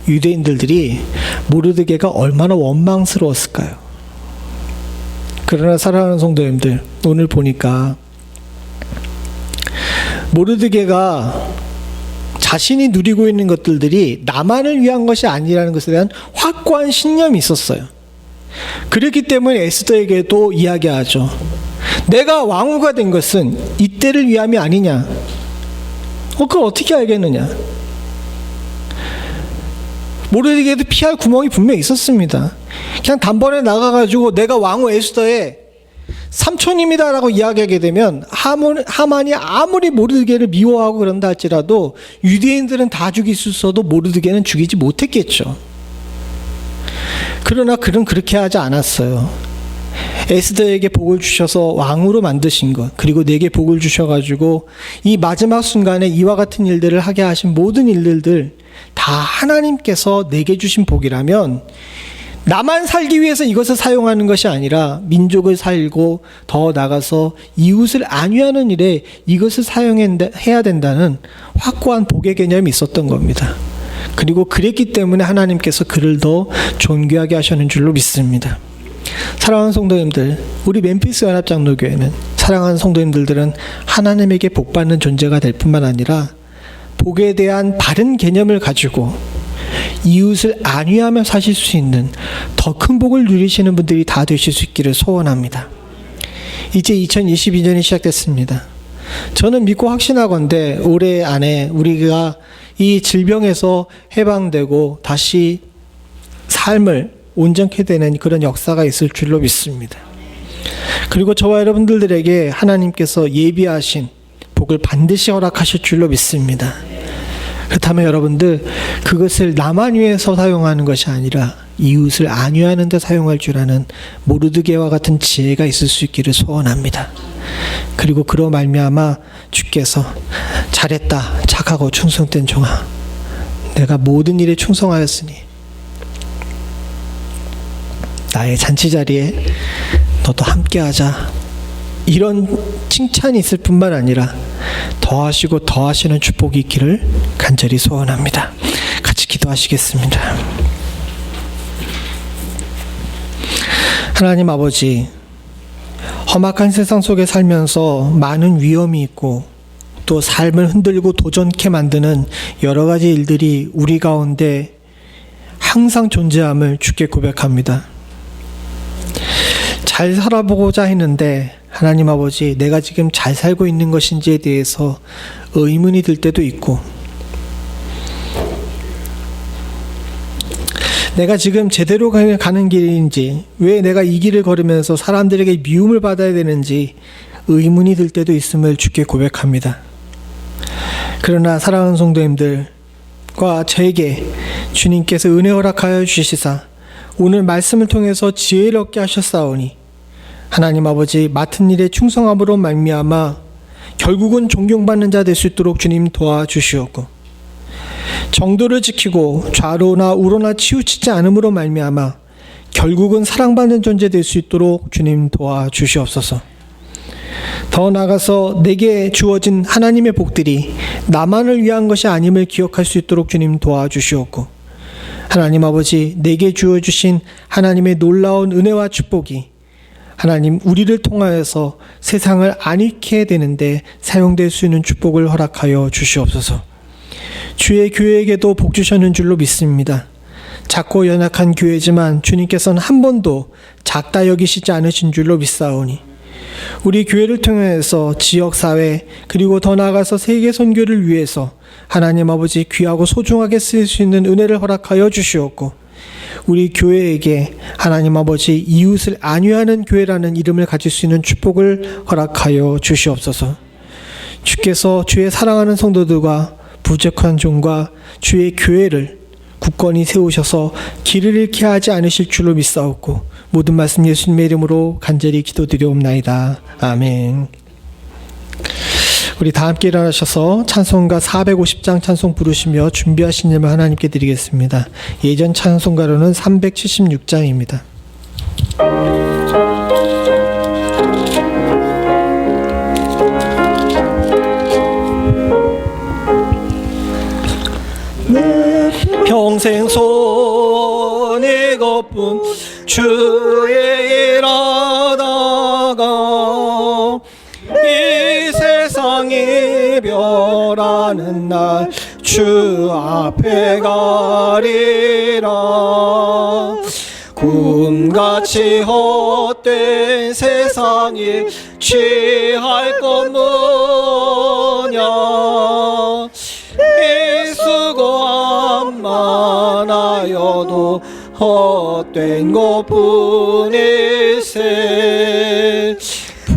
유대인들이 모르드게가 얼마나 원망스러웠을까요? 그러나 사랑하는 성도님들, 오늘 보니까 모르드게가 자신이 누리고 있는 것들이 나만을 위한 것이 아니라는 것에 대한 확고한 신념이 있었어요. 그렇기 때문에 에스더에게도 이야기하죠. 내가 왕후가 된 것은 이때를 위함이 아니냐. 그걸 어떻게 알겠느냐. 모르드게도 피할 구멍이 분명히 있었습니다. 그냥 단번에 나가가지고 내가 왕후 에스더의 삼촌입니다라고 이야기하게 되면 하만이 아무리 모르드게를 미워하고 그런다 할지라도 유대인들은 다 죽일 수 있어도 모르드게는 죽이지 못했겠죠. 그러나 그는 그렇게 하지 않았어요. 에스더에게 복을 주셔서 왕으로 만드신 것, 그리고 내게 복을 주셔가지고 이 마지막 순간에 이와 같은 일들을 하게 하신 모든 일들들 다 하나님께서 내게 주신 복이라면 나만 살기 위해서 이것을 사용하는 것이 아니라 민족을 살고 더 나아가서 이웃을 안위하는 일에 이것을 사용해야 된다는 확고한 복의 개념이 있었던 겁니다. 그리고 그랬기 때문에 하나님께서 그를 더 존귀하게 하셨는 줄로 믿습니다. 사랑하는 성도님들, 우리 멤피스 연합장로교회는 사랑하는 성도님들은 하나님에게 복받는 존재가 될 뿐만 아니라 복에 대한 바른 개념을 가지고 이웃을 안위하며 사실 수 있는 더 큰 복을 누리시는 분들이 다 되실 수 있기를 소원합니다. 이제 2022년이 시작됐습니다. 저는 믿고 확신하건대 올해 안에 우리가 이 질병에서 해방되고 다시 삶을 온전케 되는 그런 역사가 있을 줄로 믿습니다. 그리고 저와 여러분들에게 하나님께서 예비하신 복을 반드시 허락하실 줄로 믿습니다. 그렇다면 여러분들, 그것을 나만 위해서 사용하는 것이 아니라 이웃을 안위하는 데 사용할 줄 아는 모르드게와 같은 지혜가 있을 수 있기를 소원합니다. 그리고 그로 말미암아 주께서 잘했다, 착하고 충성된 종아, 내가 모든 일에 충성하였으니 나의 잔치 자리에 너도 함께하자, 이런 칭찬이 있을 뿐만 아니라 더하시고 더하시는 축복이 있기를 간절히 소원합니다. 같이 기도하시겠습니다. 하나님 아버지, 험악한 세상 속에 살면서 많은 위험이 있고 또 삶을 흔들고 도전케 만드는 여러 가지 일들이 우리 가운데 항상 존재함을 주께 고백합니다. 잘 살아보고자 했는데 하나님 아버지, 내가 지금 잘 살고 있는 것인지에 대해서 의문이 들 때도 있고, 내가 지금 제대로 가는 길인지, 왜 내가 이 길을 걸으면서 사람들에게 미움을 받아야 되는지 의문이 들 때도 있음을 주께 고백합니다. 그러나 사랑하는 성도님들과 저에게 주님께서 은혜 허락하여 주시사 오늘 말씀을 통해서 지혜를 얻게 하셨사오니 하나님 아버지, 맡은 일에 충성함으로 말미암아 결국은 존경받는 자 될 수 있도록 주님 도와주시옵고, 정도를 지키고 좌로나 우로나 치우치지 않음으로 말미암아 결국은 사랑받는 존재 될 수 있도록 주님 도와주시옵소서. 더 나아가서 내게 주어진 하나님의 복들이 나만을 위한 것이 아님을 기억할 수 있도록 주님 도와주시옵고, 하나님 아버지, 내게 주어주신 하나님의 놀라운 은혜와 축복이 하나님 우리를 통하여서 세상을 안위케 되는데 사용될 수 있는 축복을 허락하여 주시옵소서. 주의 교회에게도 복 주셨는 줄로 믿습니다. 작고 연약한 교회지만 주님께서는 한 번도 작다 여기시지 않으신 줄로 믿사오니 우리 교회를 통해서 지역사회 그리고 더 나아가서 세계 선교를 위해서 하나님 아버지 귀하고 소중하게 쓰일 수 있는 은혜를 허락하여 주시옵고, 우리 교회에게 하나님 아버지 이웃을 안위하는 교회라는 이름을 가질 수 있는 축복을 허락하여 주시옵소서. 주께서 주의 사랑하는 성도들과 부족한 종과 주의 교회를 굳건히 세우셔서 길을 잃게 하지 않으실 줄로 믿사옵고, 모든 말씀 예수님의 이름으로 간절히 기도드리옵나이다. 아멘. 우리 다 함께 일어나셔서 찬송가 450장 찬송 부르시며 준비하신 예물 하나님께 드리겠습니다. 예전 찬송가로는 376장입니다. 평생 손이 거뿐 주의 일하다가 이 세상 이별하는 날 주 앞에 가리라. 꿈같이 헛된 세상에 취할 것 뭐냐. 이 수고함만 하여도 헛된 것뿐일세.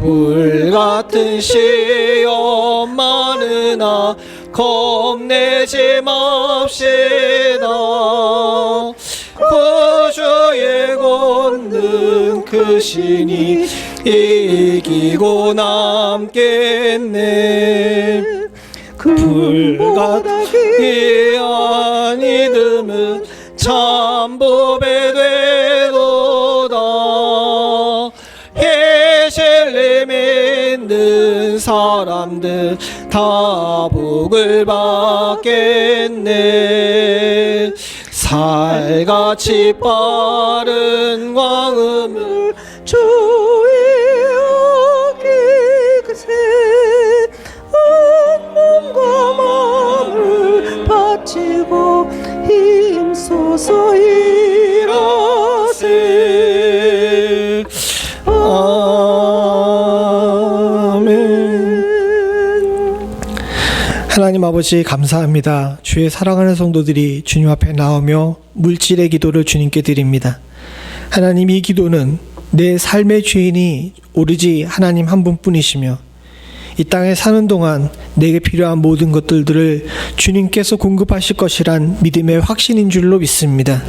불같은 시험 많으나 겁내지 맙시다. 구주의 권능 크시니 이기고 남겠네. 불같이 아니듬은 참 보배 되도다. 예수를 믿는 사람들 다 복을 받겠네. 살같이 빠른 광음을 주의 어기그세. 몸과 마음을 바치고 힘써서 일하세. 하나님 아버지 감사합니다. 주의 사랑하는 성도들이 주님 앞에 나오며 물질의 기도를 주님께 드립니다. 하나님, 이 기도는 내 삶의 주인이 오로지 하나님 한 분뿐이시며 이 땅에 사는 동안 내게 필요한 모든 것들을 주님께서 공급하실 것이란 믿음의 확신인 줄로 믿습니다.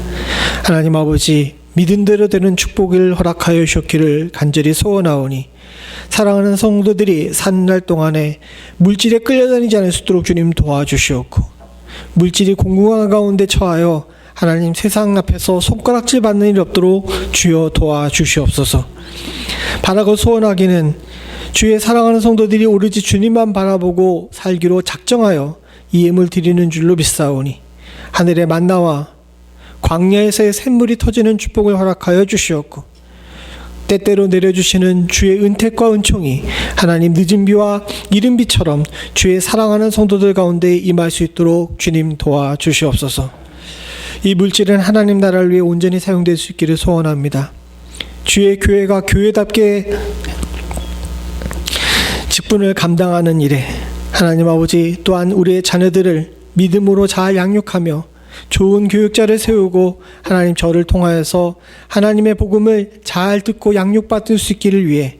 하나님 아버지, 믿음대로 되는 축복을 허락하여 주셨기를 간절히 소원하오니 사랑하는 성도들이 사는 날 동안에 물질에 끌려다니지 않을 수 있도록 주님 도와주시옵고, 물질이 공공한 가운데 처하여 하나님 세상 앞에서 손가락질 받는 일이 없도록 주여 도와주시옵소서. 바라고 소원하기는 주의 사랑하는 성도들이 오로지 주님만 바라보고 살기로 작정하여 이 예물 드리는 줄로 믿사오니 하늘의 만나와 광야에서의 샘물이 터지는 축복을 허락하여 주시옵고, 때때로 내려주시는 주의 은택과 은총이 하나님 늦은 비와 이른 비처럼 주의 사랑하는 성도들 가운데 임할 수 있도록 주님 도와주시옵소서. 이 물질은 하나님 나라를 위해 온전히 사용될 수 있기를 소원합니다. 주의 교회가 교회답게 직분을 감당하는 일에 하나님 아버지, 또한 우리의 자녀들을 믿음으로 잘 양육하며 좋은 교육자를 세우고 하나님 저를 통하여서 하나님의 복음을 잘 듣고 양육받을 수 있기를 위해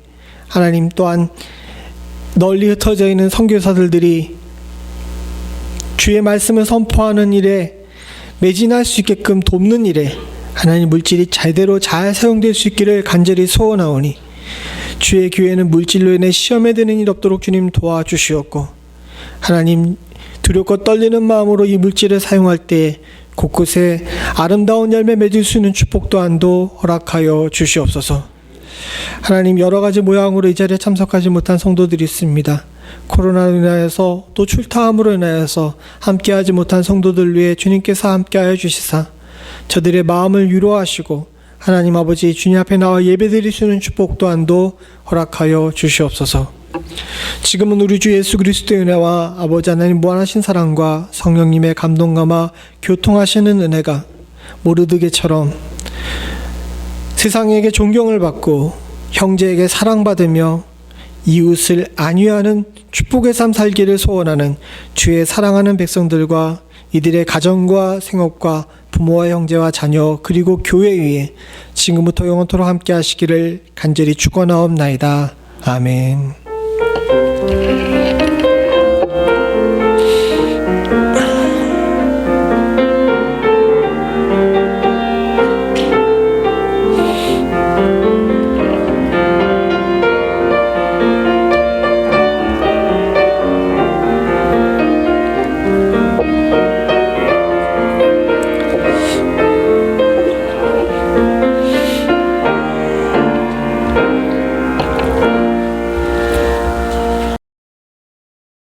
하나님, 또한 널리 흩어져 있는 선교사들이 주의 말씀을 선포하는 일에 매진할 수 있게끔 돕는 일에 하나님 물질이 제대로 잘 사용될 수 있기를 간절히 소원하오니 주의 교회는 물질로 인해 시험에 드는 일 없도록 주님 도와주시옵고, 하나님 두렵고 떨리는 마음으로 이 물질을 사용할 때 곳곳에 아름다운 열매 맺을 수 있는 축복 또한도 허락하여 주시옵소서. 하나님, 여러 가지 모양으로 이 자리에 참석하지 못한 성도들이 있습니다. 코로나로 인하여서 또 출타함으로 인하여서 함께하지 못한 성도들 위해 주님께서 함께하여 주시사 저들의 마음을 위로하시고 하나님 아버지, 주님 앞에 나와 예배드릴 수 있는 축복 또한도 허락하여 주시옵소서. 지금은 우리 주 예수 그리스도의 은혜와 아버지 하나님 무한하신 사랑과 성령님의 감동감화 교통하시는 은혜가 모르드게처럼 세상에게 존경을 받고 형제에게 사랑받으며 이웃을 안위하는 축복의 삶 살기를 소원하는 주의 사랑하는 백성들과 이들의 가정과 생업과 부모와 형제와 자녀 그리고 교회 위에 지금부터 영원토록 함께 하시기를 간절히 축원하옵나이다. 아멘.